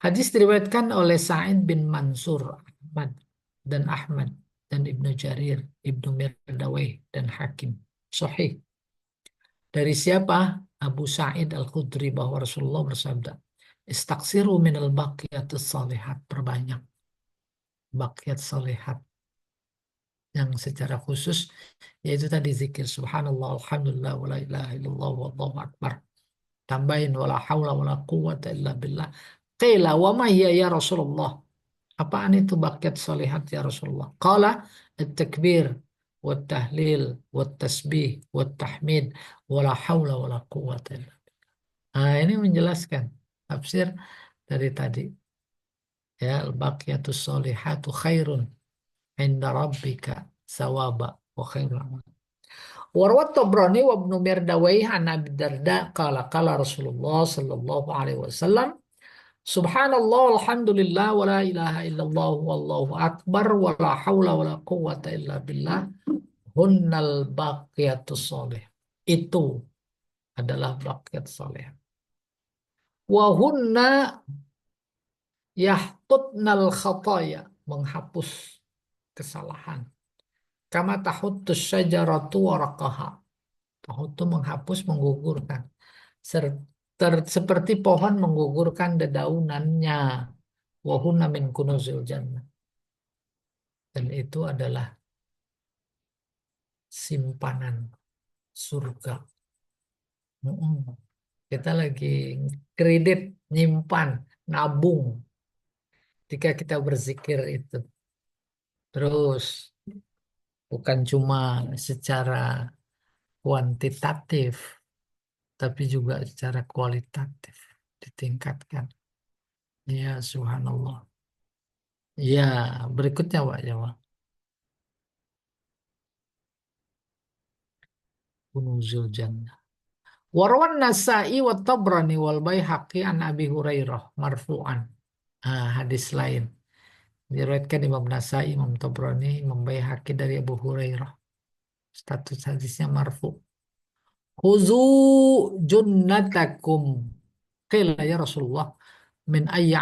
Speaker 1: Hadis diriwayatkan oleh Sa'id bin Mansur, Ahmad dan Ahmad dan Ibnu Jarir, Ibnu Mirdawaih dan Hakim. Sahih. Dari siapa? Abu Sa'id Al-Khudri bahwa Rasulullah bersabda, "Istaksiru minal baqiyatus salihat." Perbanyak Baqiyat solihat yang secara khusus yaitu tadi zikir subhanallah alhamdulillah wala ilaha illallah wallahu akbar. Tambahin wala haula wala quwata illa billah. Qila wa ma hiya ya Rasulullah? Apaan itu baqiyat solihat ya Rasulullah? Qala at-takbir wat tahlil wat tasbih wat tahmid wala haula wala quwata illa. Nah, ini menjelaskan tafsir dari tadi. Ya, al-baqiyatus solihatu khairun inda rabbika sawaba wa khairun amal. Warwat Tabrani wa Ibnu Mirdawayh an Abi Darda qala Rasulullah sallallahu alaihi wasallam Subhanallah alhamdulillah wa la ilaha illallah wallahu akbar wa la haula wa la quwata illa billah hunnal baqiyatus solih. Itu adalah baqiyat soleh. Wa hunna yahtutnal khataya, menghapus kesalahan. Kama tahuttus syajaratu waraqaha. Tahutu menghapus, menggugurkan. Seperti pohon menggugurkan dedaunannya. Wahuna min kunuzil jannah. Dan itu adalah simpanan surga. Mm-mm. Kita lagi kredit, nyimpan, nabung. Ketika kita berzikir itu. Terus bukan cuma secara kuantitatif, tapi juga secara kualitatif ditingkatkan. Ya, subhanallah. Ya, berikutnya Pak Jawa. Kunuzul Jannah. Warwan Nasai wa Tabrani wal Baihaqi an Abi Hurairah marfu'an. Hadis lain. Diriwayatkan Imam Nasai, Imam Tabrani, Imam Baihaqi dari Abu Hurairah. Status hadisnya marfu'. Khuzu junnatakum. Qila ya Rasulullah min ayyi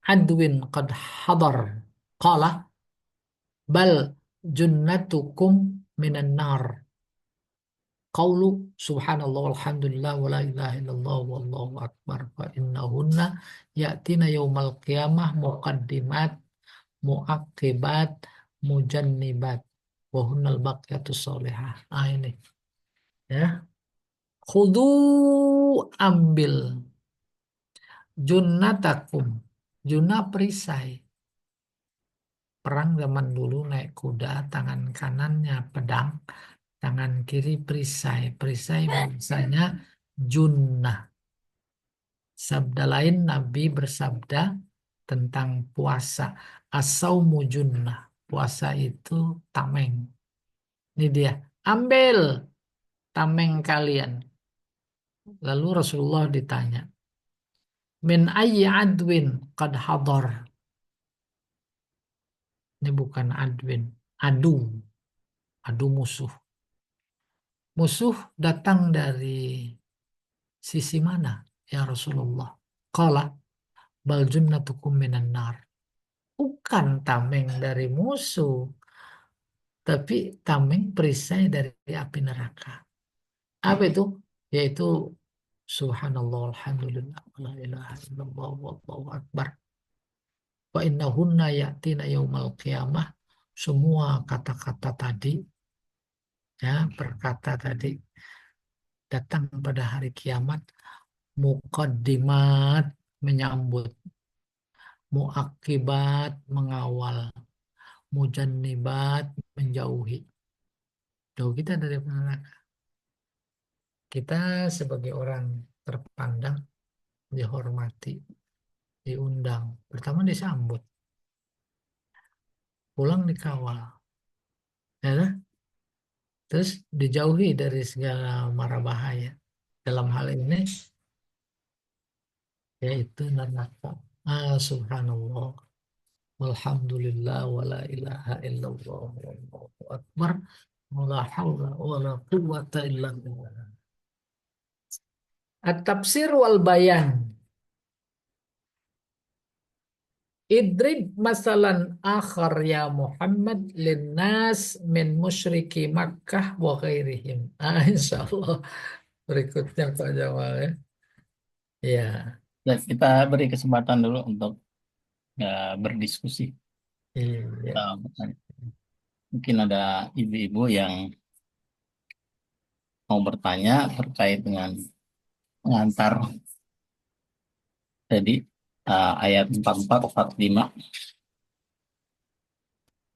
Speaker 1: adwin qad hadar. Qala bal junnatukum minan nar. Qaulu subhanallah walhamdulillah wa la ilaha illallah wallahu akbar fa innahunna ya'tina yaumal qiyamah muqaddimat muaqibat mujannibat wa hunnal baqiyatus sholihah. Ini ya. Khudu, ambil junnatakum. Junna perisai. Perang zaman dulu naik kuda, tangan kanannya pedang, tangan kiri perisai. Perisai biasanya junnah. Sabda lain Nabi bersabda tentang puasa. As-saumu junnah. Puasa itu tameng. Ini dia. Ambil tameng kalian. Lalu Rasulullah ditanya. Min ayyi adwin qad hadar. Ini bukan adwin. Adu. Adu musuh. Musuh datang dari sisi mana ya Rasulullah? Qala bal junnatukum minan nar. Bukan tameng dari musuh, tapi tameng perisai dari api neraka. Apa itu? Yaitu subhanallah alhamdulillah la ilaha illallah wallahu akbar. Wa innahunna ya'tina yaumal qiyamah. Semua kata-kata tadi, ya, perkata tadi datang pada hari kiamat. Muqaddimat, menyambut. Muakibat, mengawal. Mujannibat, menjauhi. Jauh kita dari neraka. Kita sebagai orang terpandang, dihormati, diundang. Pertama disambut, pulang dikawal. Ya, terus dijauhi dari segala mara bahaya. Dalam hal ini yaitu neraka. Subhanallah. Walhamdulillah wa la ilaha illallah wallahu akbar. Wa la hawla wa la quwwata illa billah. At-tafsir wal bayan. Idrib masalan akhar ya Muhammad linnas min musyriki Makkah wa ghairihim. Insyaallah berikutnya Pak Jamal ya. Ya.
Speaker 3: Dan kita beri kesempatan dulu untuk berdiskusi.
Speaker 1: Iya.
Speaker 3: Mungkin ada ibu-ibu yang mau bertanya terkait dengan pengantar tadi, ayat 44, 45,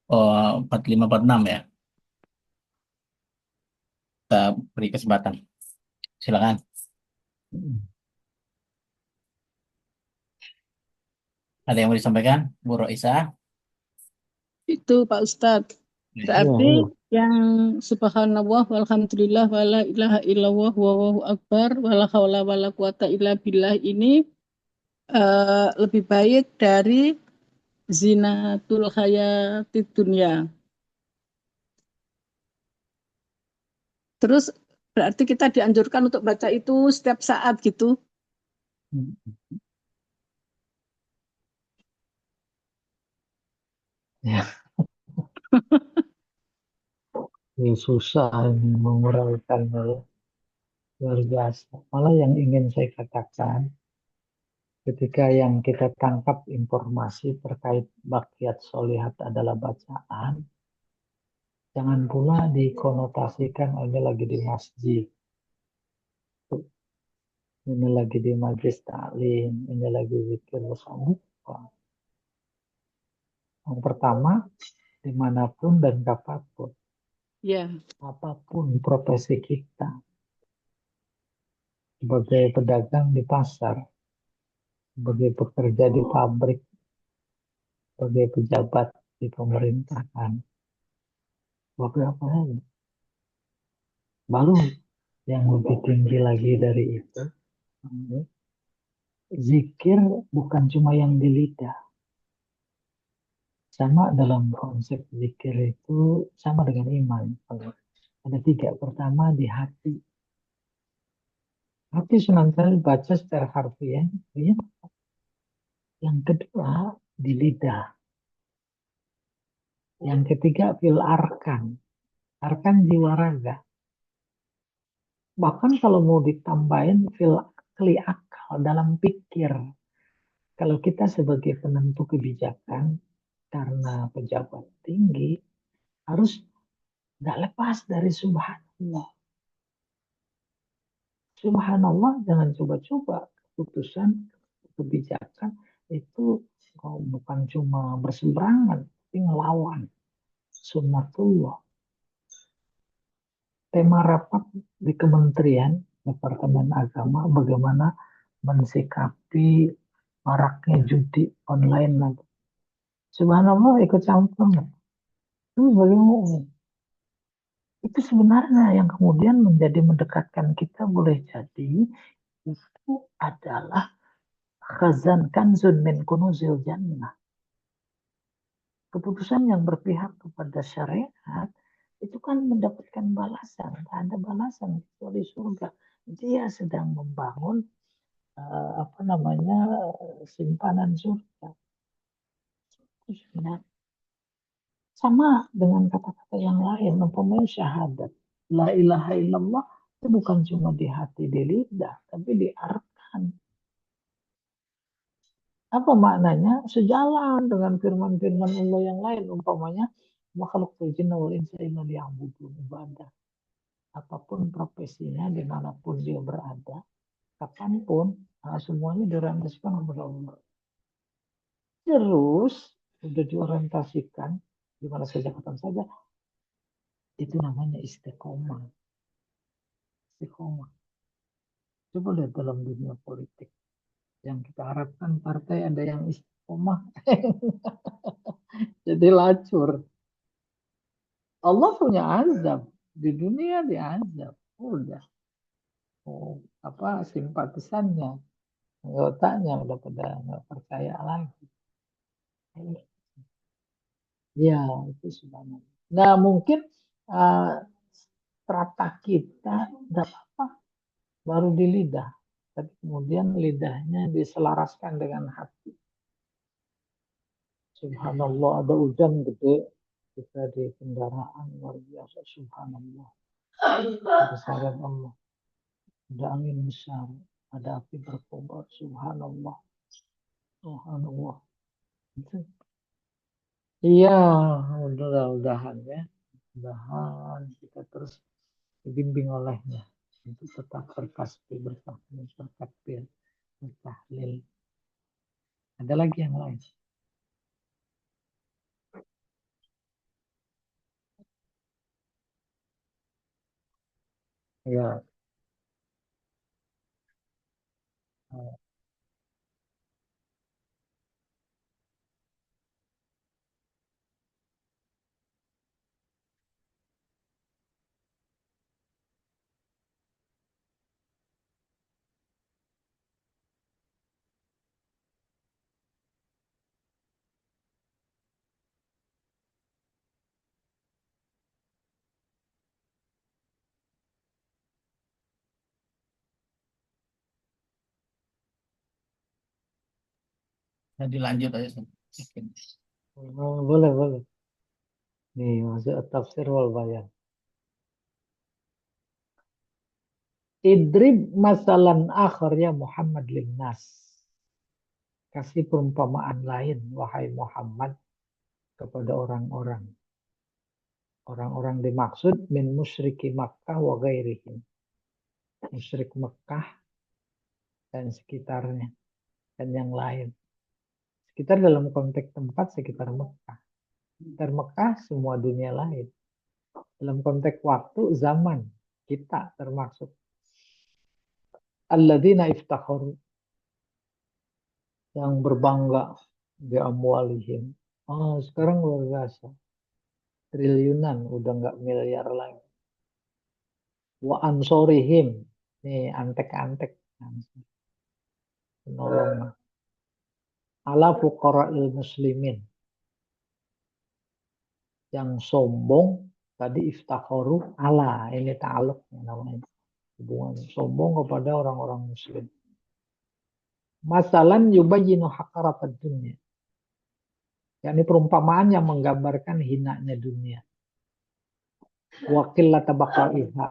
Speaker 3: 45, 46 ya. Kita beri kesempatan. Silakan. Ada yang mau disampaikan, Bu Roisa?
Speaker 4: Itu Pak Ustadz. Berarti yang subhanallah walhamdulillah wala ilaha illallah wallahu akbar wala haula wala quwata illa billah ini lebih baik dari zinatul hayatid dunya. Terus berarti kita dianjurkan untuk baca itu setiap saat gitu.
Speaker 1: Ya. Ya, susah ini menguraikannya ya. Luar biasa. Malah yang ingin saya katakan, ketika yang kita tangkap informasi terkait bakiat solihat adalah bacaan, jangan pula dikonotasikan ini lagi di masjid, ini lagi di majelis taklim, ini lagi zikir bersama. Yang pertama, dimanapun dan kapanpun,
Speaker 4: Ya.
Speaker 1: apapun profesi kita, sebagai pedagang di pasar, sebagai pekerja di pabrik, sebagai pejabat di pemerintahan, beberapa hal. Baru yang lebih tinggi lagi dari itu, zikir bukan cuma yang di lidah. Sama dalam konsep zikir itu sama dengan iman. Ada tiga. Pertama di hati. Hati senantiasa baca secara harfiah. Ya. Yang kedua di lidah. Yang ketiga fil arkan. Arkan jiwa raga. Bahkan kalau mau ditambahin fil akli akal dalam pikir. Kalau kita sebagai penentu kebijakan karena pejabat tinggi harus nggak lepas dari subhanallah. Subhanallah, jangan coba-coba keputusan kebijakan itu bukan cuma berseberangan, tapi ngelawan sunnatullah. Tema rapat di Kementerian Departemen Agama bagaimana mensikapi maraknya judi online nanti. Subhanallah ikut campur nggak? Itu bagaimana? Itu sebenarnya yang kemudian menjadi mendekatkan kita boleh jadi itu adalah khazan kanzun min kunuzil jannah. Keputusan yang berpihak kepada syariat itu kan mendapatkan balasan. Tidak ada balasan kecuali surga. Dia sedang membangun apa namanya simpanan surga. Itu sebenarnya sama dengan kata-kata yang lain, umpamanya syahadat. La ilaha illallah itu bukan cuma di hati, di lidah, tapi di arkan. Apa maknanya? Sejalan dengan firman-firman Allah yang lain, umpamanya makhluk jinna wal insa illa liya'budun, ibadah. Apapun profesinya, dimanapun dia berada, kapanpun, semuanya diorientasikan kepada Allah. Terus sudah diorientasikan di mana saja kapan saja, itu namanya istiqomah. Istiqomah. Coba lihat dalam dunia politik. Yang kita harapkan partai ada yang istiqomah. Jadi lacur. Allah punya azab. Di dunia dia azab. Udah. Oh, apa simpatisannya, anggotanya udah pada nggak percaya lagi. Ya, itu sebenarnya. Nah, mungkin uh, strata kita nggak apa baru di lidah. Tapi kemudian lidahnya diselaraskan dengan hati. Subhanallah, ada hujan gede kita di kendaraan luar biasa. Subhanallah, kebesaran Allah. Ada angin besar, ada api berkobar. Subhanallah, Subhanallah. Itu
Speaker 5: Iya, mudah-mudahan ya. Mudahan kita terus dibimbing olehnya untuk tetap bertasbih, bertahmid, bertakbir, bertahlil. Ada lagi yang lain? Ya,
Speaker 3: Jadi lanjut aja. Ustaz.
Speaker 5: boleh, boleh. Nih, masuk tafsir wal bayan. Idrib masalan akhir ya Muhammad linnas. Kasih perumpamaan lain, wahai Muhammad, kepada orang-orang. Orang-orang dimaksud min musyriki Makkah wa ghairihim. Musyrik Mekah dan sekitarnya. Dan yang lain. Sekitar dalam konteks tempat sekitar Mekah. Sekitar Mekah semua dunia lain. Dalam konteks waktu, zaman, kita termasuk. Alladzina iftakharu, yang berbangga di amwalihim. Oh, sekarang luar biasa. Triliunan, udah nggak miliar lagi. Wa ansorihim, nih antek-antek. Penolong. Ala fuqara'il muslimin, yang sombong, tadi iftakharu, ala, ini ta'aluk namanya. Hubungan sombong kepada orang-orang muslim. Masalan yubayyinu haqaratat dunia. Yakni perumpamaan yang menggambarkan hinanya dunia. Wakil tabaqaiha,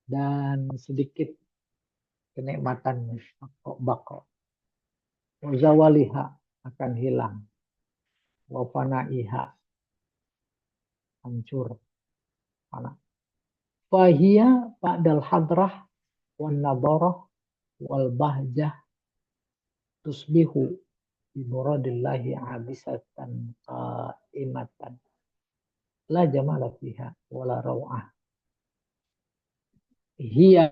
Speaker 5: dan sedikit kenikmatannya. Bako. Zawaliha, akan hilang. Wafanaiha, hancur. Panas. Fahiyya ba'dal hadrah wan nadarah wal bahjah tusbihu bimuradillahi abisatan qaimatan la jamala fiha wala raw'ah. Hiya,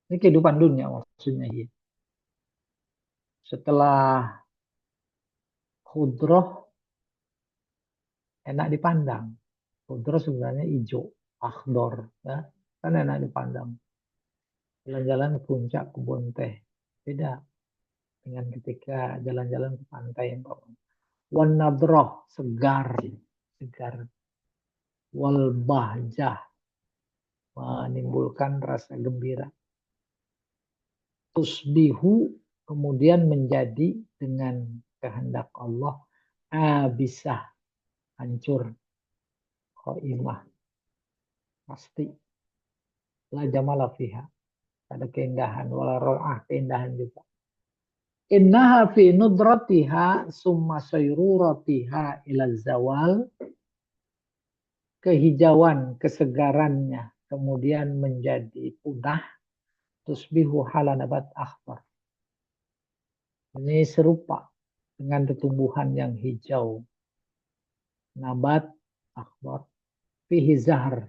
Speaker 5: ini kehidupan dunia maksudnya hiya. Setelah khudroh enak dipandang. Khudroh sebenarnya hijau, akhdor, ya. Kan enak dipandang. Jalan-jalan ke puncak kebun teh. Beda dengan ketika jalan-jalan ke pantai yang wan nadroh, segar, segar. Wal bahjah, menimbulkan rasa gembira. Tusbihu, kemudian menjadi dengan kehendak Allah abisah, hancur, qaimah, pasti. La jamala fiha, ada keindahan, wala ro'ah, keindahan juga. Innaha fi nudratiha summa sayruratiha ila zawal, kehijauan, kesegarannya, kemudian menjadi punah, tusbihu halanabat akhbar. Ini serupa dengan tumbuhan yang hijau. Nabat akhbar. Fihi zahr,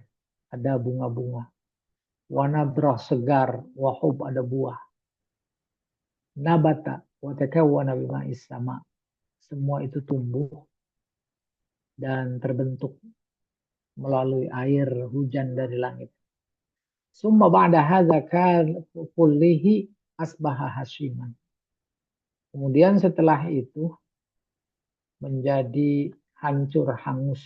Speaker 5: ada bunga-bunga. Wanadrah, segar. Wahub, ada buah. Nabata watakawwana bima'is sama. Semua itu tumbuh dan terbentuk melalui air hujan dari langit. Summa ba'da hadza kullihi asbaha hasyiman. Kemudian setelah itu menjadi hancur, hangus,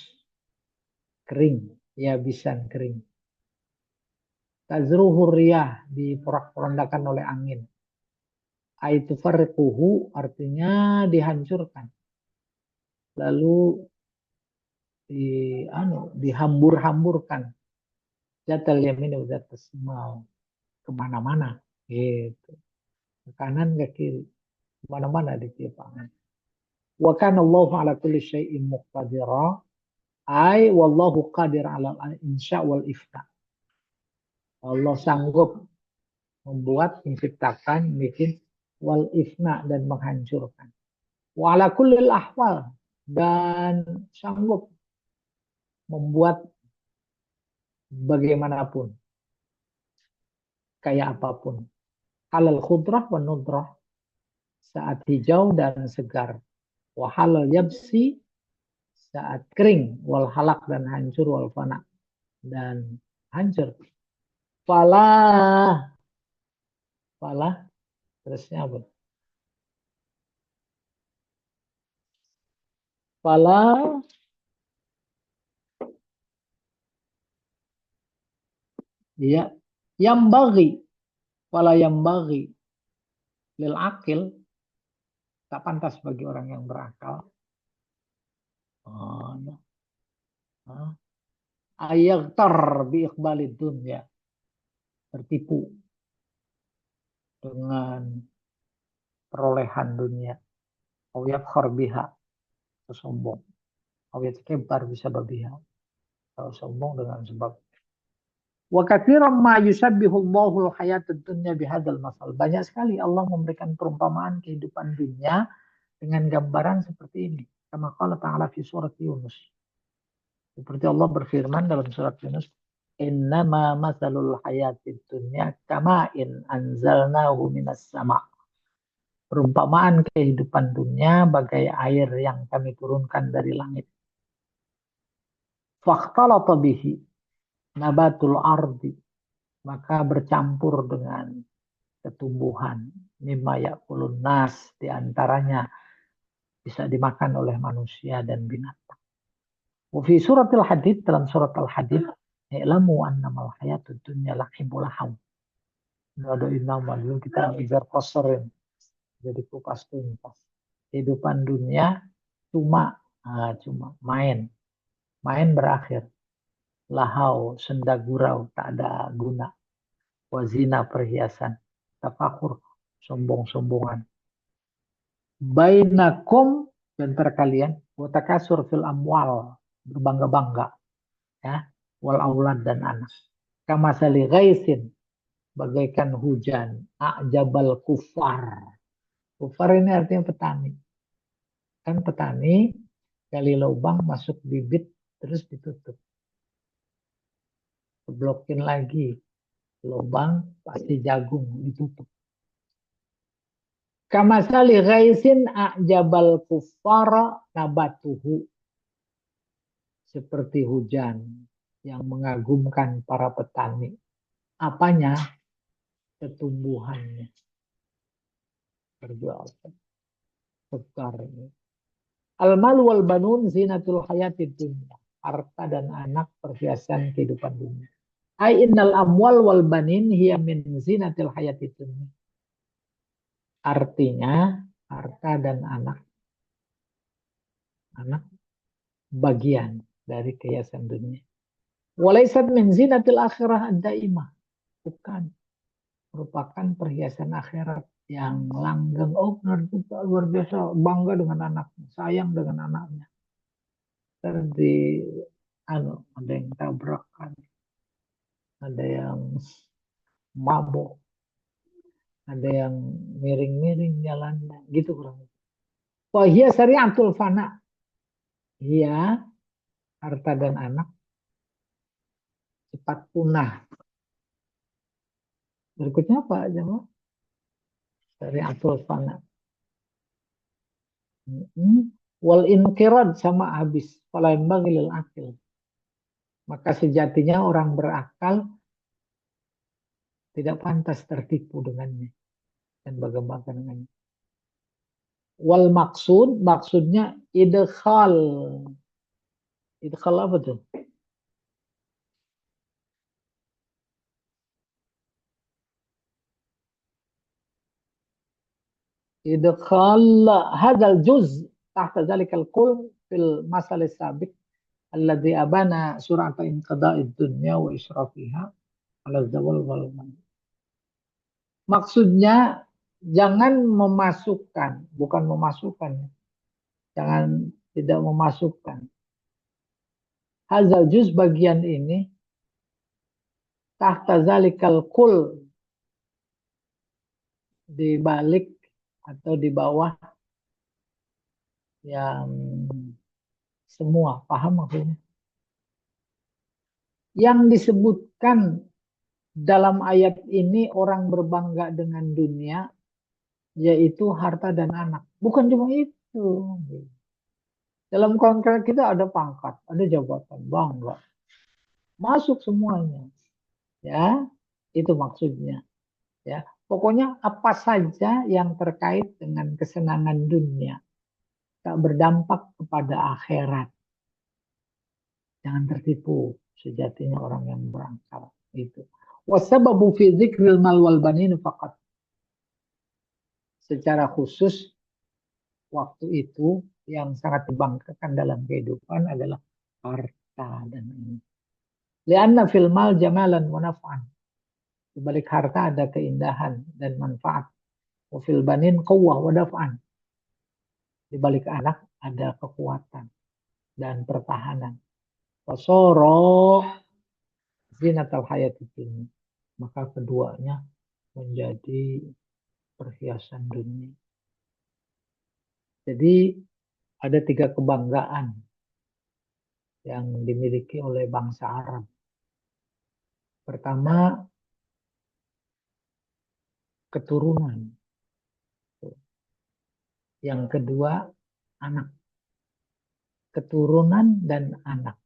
Speaker 5: kering, yabisan, kering. Tazruhur riyah, diporak-porandakan oleh angin. Aitu farquhu, artinya dihancurkan. Lalu dihambur-hamburkan. Jatal yamin udah tersemal kemana-mana. Gitu. Ke kanan, ke kiri. Kemana-mana ditiup angin. Wa kana Allahu ala kulli syai'in muqtadira. Ai wallahu qadir ala al-insya wal ifna. Allah sanggup membuat, menciptakan, bikin wal ifna dan menghancurkan. Wa ala kullil ahwal, dan sanggup membuat bagaimanapun, kayak apapun. Halal khudrah wa nudrah, saat hijau dan segar. Wa halal yabsi, saat kering. Wal halak, dan hancur. Wal fana, dan hancur. Falah, falah, terusnya apa? Falah, ya, yang bagi, falah yang bagi lil akil, tak pantas bagi orang yang berakal. Ayaghtar bi iqbalid dunya, tertipu dengan perolehan dunia. Au yafkhar biha, sombong. Au yatakabar bisa babiha, atau sombong dengan sebab. Wa katsiran ma yusabbihu Allahu al-hayatad dunya bihadzal masal. Banyak sekali Allah memberikan perumpamaan kehidupan dunia dengan gambaran seperti ini. Kama qala ta'ala fi surat Yunus. Seperti Allah berfirman dalam surat Yunus, innama masalul hayatid dunya kama'in anzalnahu minas sama'. Perumpamaan kehidupan dunia bagai air yang kami turunkan dari langit. Fakhtalata bihi nabatul ardi, maka bercampur dengan tumbuhan. Mimma ya'kulun nas, diantaranya bisa dimakan oleh manusia dan binatang. Wa fi suratil hadid, dalam surat al-hadid, i'lamu annamal hayatud dunya la'ibul lahw. Ada nama dulu kita belajar koserin, jadi kupas tuntas. Kehidupan dunia cuma main berakhir. Lahau, senda gurau, tak ada guna. Wazina, perhiasan. Tafakur, sombong-sombongan. Bainakum, dan kalian. Watakasur fil amwal, berbangga-bangga. Ya, wal aulad, dan anak. Kamasali ghaisin, bagaikan hujan. A'jabal kufar. Kufar ini artinya petani. Kan petani gali lubang, masuk bibit, terus ditutup. Blokin lagi lubang, pasti jagung, ditutup. Kamasali ghaisin a'jabal kuffara nabatuhu, seperti hujan yang mengagumkan para petani. Apanya? Tumbuhannya. Berjual segar. Al-mal wal banun zinatul hayatid dunya. Harta dan anak perhiasan kehidupan dunia. Ai innal amwal wal banin hiya min zinatil hayatid dunya. Artinya harta dan anak bagian dari kehiasan dunia. Walaysat min zinatil akhirah ad-daimah. Bukan merupakan perhiasan akhirat yang langgeng. Oh, luar biasa, bangga dengan anaknya, sayang dengan anaknya. Terus ada yang tabrakan, ada yang mabuk, ada yang miring-miring jalannya, gitu kurang. Wahia syariatul fana, iya, harta dan anak cepat punah. Berikutnya apa jemaah? Syariatul fana. Wal inqirad, sama habis. Fala yanbaghi lil akil. Maka sejatinya orang berakal tidak pantas tertipu dengannya dan bangga-bangga dengannya. Wal maksud, maksudnya idkhal. Idkhal apa tuh? Idkhal hadzal juz tahta zalikal qul fil masal sabiq alladhi abana sur'ata inqida'id dunya wa israfiha ala zawal wal man. Maksudnya jangan memasukkan, bukan memasukkan, Jangan tidak memasukkan. Hazal juz bagian ini tahta zalikal kul, di balik atau di bawah yang semua. Paham maksudnya? Yang disebutkan dalam ayat ini orang berbangga dengan dunia, yaitu harta dan anak. Bukan cuma itu. Dalam konteks kita ada pangkat, ada jabatan, bangga. Masuk semuanya. Ya, itu maksudnya. Ya, pokoknya apa saja yang terkait dengan kesenangan dunia, tak berdampak kepada akhirat. Jangan tertipu, sejatinya orang yang berangkal itu. Wasababu fi dzikril mal wal banin faqat. Secara khusus waktu itu yang sangat dibanggakan dalam kehidupan adalah harta dan ini. Lianna fil mal jamalan wa naf'an. Di balik harta ada keindahan dan manfaat. Wa fil banin quwwah wa daf'an. Di balik anak ada kekuatan dan pertahanan. Wasoro zinatal hayati dunia. Maka keduanya menjadi perhiasan dunia. Jadi ada 3 kebanggaan yang dimiliki oleh bangsa Arab. Pertama, keturunan. Yang kedua, anak. Keturunan dan anak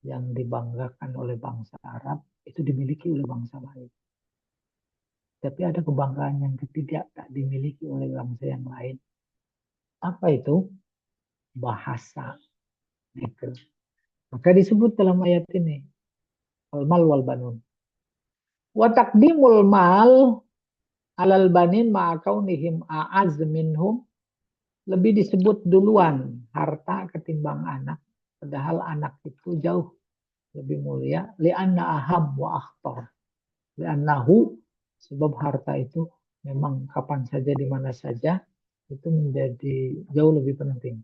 Speaker 5: yang dibanggakan oleh bangsa Arab itu dimiliki oleh bangsa lain. Tapi ada kebanggaan yang ketiga tak dimiliki oleh bangsa yang lain. Apa itu? Bahasa. Gitu. Maka disebut dalam ayat ini al-mal wal banun. Wa taqdimul mal alal banin ma'akaunihim a'az minhum. Lebih disebut duluan harta ketimbang anak. Padahal anak itu jauh lebih mulia. Li'anna aham wa akhtar. Li'annahu, sebab harta itu memang kapan saja di mana saja itu menjadi jauh lebih penting.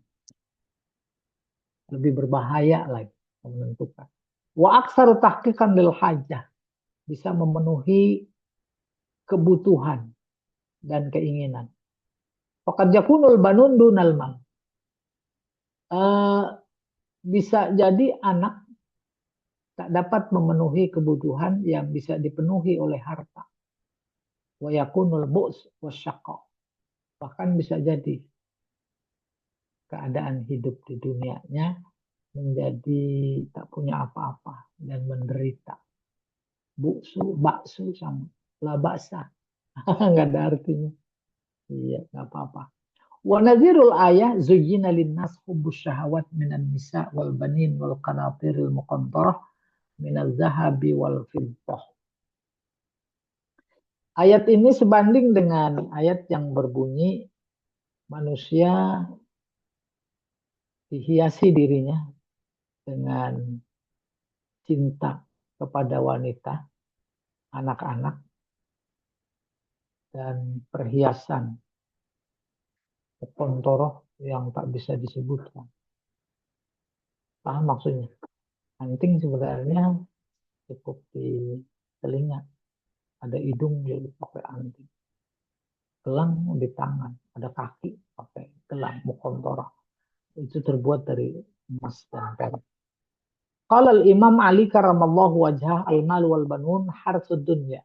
Speaker 5: Lebih berbahaya lagi menentukan. Wa aksaru tahqiqan lil hajah. Bisa memenuhi kebutuhan dan keinginan. Faqad yakunul banun dunal mal. Bisa jadi anak tak dapat memenuhi kebutuhan yang bisa dipenuhi oleh harta. Wa yakunul bu's wasyaqqa. Bahkan bisa jadi keadaan hidup di dunianya menjadi tak punya apa-apa dan menderita. Bu'su, baksu sama la baksa. Nggak ada artinya. Iya, nggak apa-apa. Wa nadhirul ayah zuyyina linnas hubbus syahawat minan nisa wal banin wal qanatiril muqantarah minal zahabi wal fiddah. Ayat ini sebanding dengan ayat yang berbunyi manusia dihiasi dirinya dengan cinta kepada wanita, anak-anak, dan perhiasan kontoroh yang tak bisa disebutkan. Paham maksudnya? Anting sebenarnya cukup di telinga, ada hidung jadi pakai anting, gelang di tangan, ada kaki pakai gelang mukontorah. Itu terbuat dari emas dan perak. Qala al-Imam Ali karamallahu wajhah al-mal wal banun harsud dunya.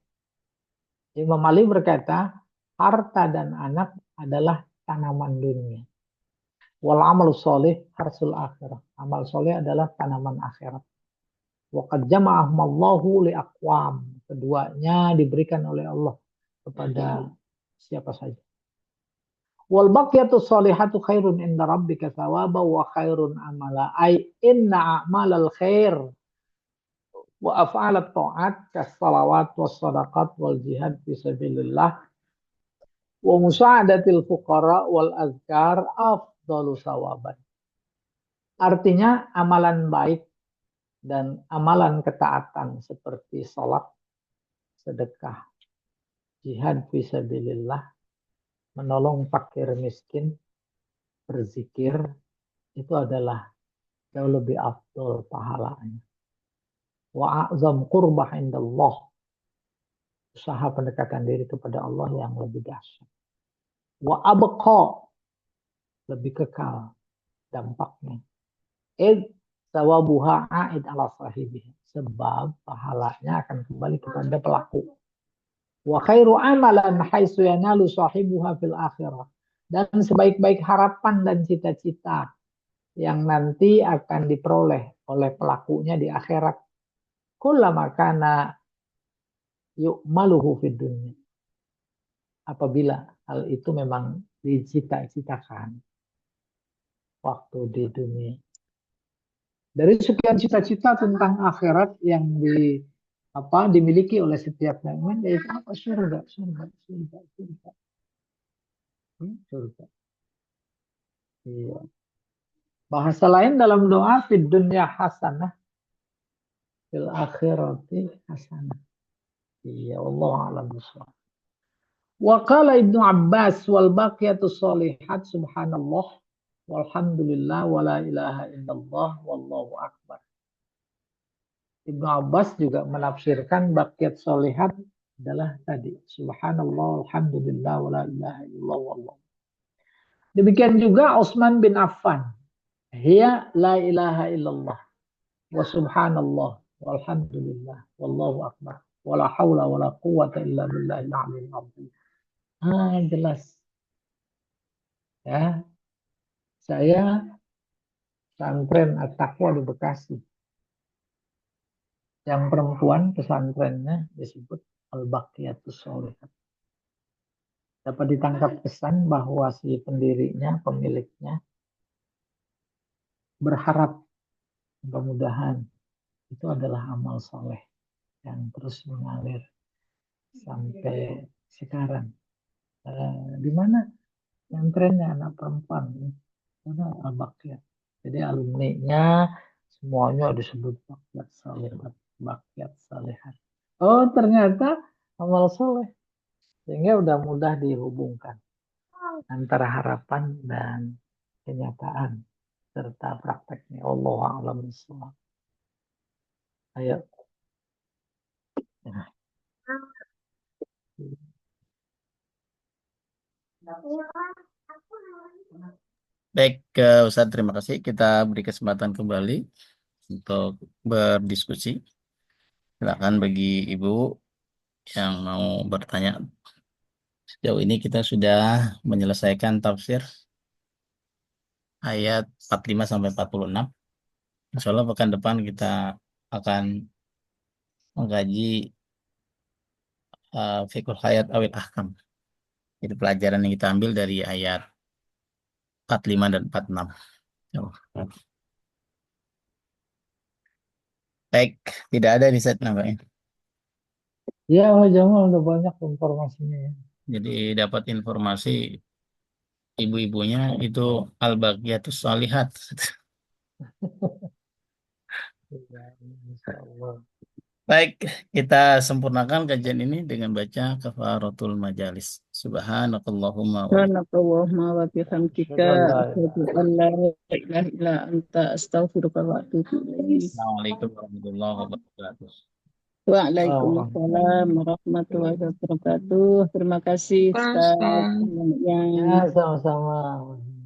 Speaker 5: Imam Ali berkata, harta dan anak adalah tanaman dunia. Wal amal soleh harsul akhirah. Amal soleh adalah tanaman akhirat. Wa qad jama'ahmallahu li aqwam. Keduanya diberikan oleh Allah kepada siapa saja. Wal baqiyatu sholihatu khairun inda rabbika thawaba wa khairun amala. Ay inna a'malal khair wa af'alat ta'at kas salawat was sadaqat wal jihad fi sabilillah wa musa'adatil fuqara wal azkar afdalu sawaban. Artinya amalan baik dan amalan ketaatan seperti sholat, sedekah, jihad fi sabilillah, menolong fakir miskin, berzikir itu adalah jauh lebih afdol pahalanya. Wa a'zam qurbah indallah. Usaha pendekatan diri kepada Allah yang lebih dahsyat. Wa abqa, lebih kekal dampaknya. Sawabuha a'id ala sahibih. Sebab pahalanya akan kembali kepada pelaku. Wa khairu amalan haitsu yanalu sahibuha fil akhirah. Dan sebaik-baik harapan dan cita-cita yang nanti akan diperoleh oleh pelakunya di akhirat. Kullama kana yu'maluhu fid dunya. Apabila hal itu memang dicita-citakan waktu di dunia. Dari sekian cita-cita tentang akhirat yang dimiliki oleh setiap mukmin, yaitu apa? Surga. Surga. Iya. Bahasa lain dalam doa, fid dunya hasanah, fil akhirati hasanah. Iya, Allah a'lam bishawab. Wa qala Ibnu Abbas wal baqiyatus shalihat subhanallah walhamdulillah wala ilaha illallah wallahu akbar. Ibnu Abbas juga menafsirkan baqiyat shalihat adalah tadi subhanallah walhamdulillah wala ilaha illallah wallahu. Demikian juga Utsman bin Affan. Hiya la ilaha illallah wa subhanallah walhamdulillah wallahu akbar wala haula wala quwwata illa billahil aliyyil azim. Jelas. Ya. Saya pesantren At-Taqwa di Bekasi. Yang perempuan pesantrennya disebut Al-Baqiyatus Shalihat. Dapat ditangkap kesan bahwa si pendirinya, pemiliknya berharap mudah-mudahan itu adalah amal soleh yang terus mengalir sampai sekarang. Di mana pesantrennya anak perempuan? Mana Al-Baqiyat. Jadi alumninya semuanya disebut Baqiyat Salihat. Oh, ternyata amal soleh. Sehingga udah mudah dihubungkan antara harapan dan kenyataan serta prakteknya. Allahu a'lam bishawab. Ayo. Nah.
Speaker 3: Baik, Ustadz, terima kasih. Kita beri kesempatan kembali untuk berdiskusi. Silakan bagi Ibu yang mau bertanya. Sejauh ini kita sudah menyelesaikan tafsir ayat 45 sampai 46. Insya Allah pekan depan kita akan mengkaji fiqhul hayat awil ahkam. Jadi pelajaran yang kita ambil dari ayat 45 dan 46. Baik, tidak ada riset nampaknya.
Speaker 5: Ya, Jamal udah banyak informasinya ya.
Speaker 3: Jadi dapat informasi ibu-ibunya itu al-baqiyatus shalihat.
Speaker 5: Ya, insya Allah.
Speaker 3: Baik, kita sempurnakan kajian ini dengan baca kafaratul majalis. Subhanakallahumma wa
Speaker 4: Subhanakallahumma wa bihamdika asyhadu an la ilaha illa anta astaghfiruka wa atubu ilaik.
Speaker 3: Assalamualaikum warahmatullahi wabarakatuh.
Speaker 4: Waalaikumsalam warahmatullahi wabarakatuh. Terima kasih Ustaz.
Speaker 2: Waalaikumsalam.
Speaker 5: Ya, sama-sama.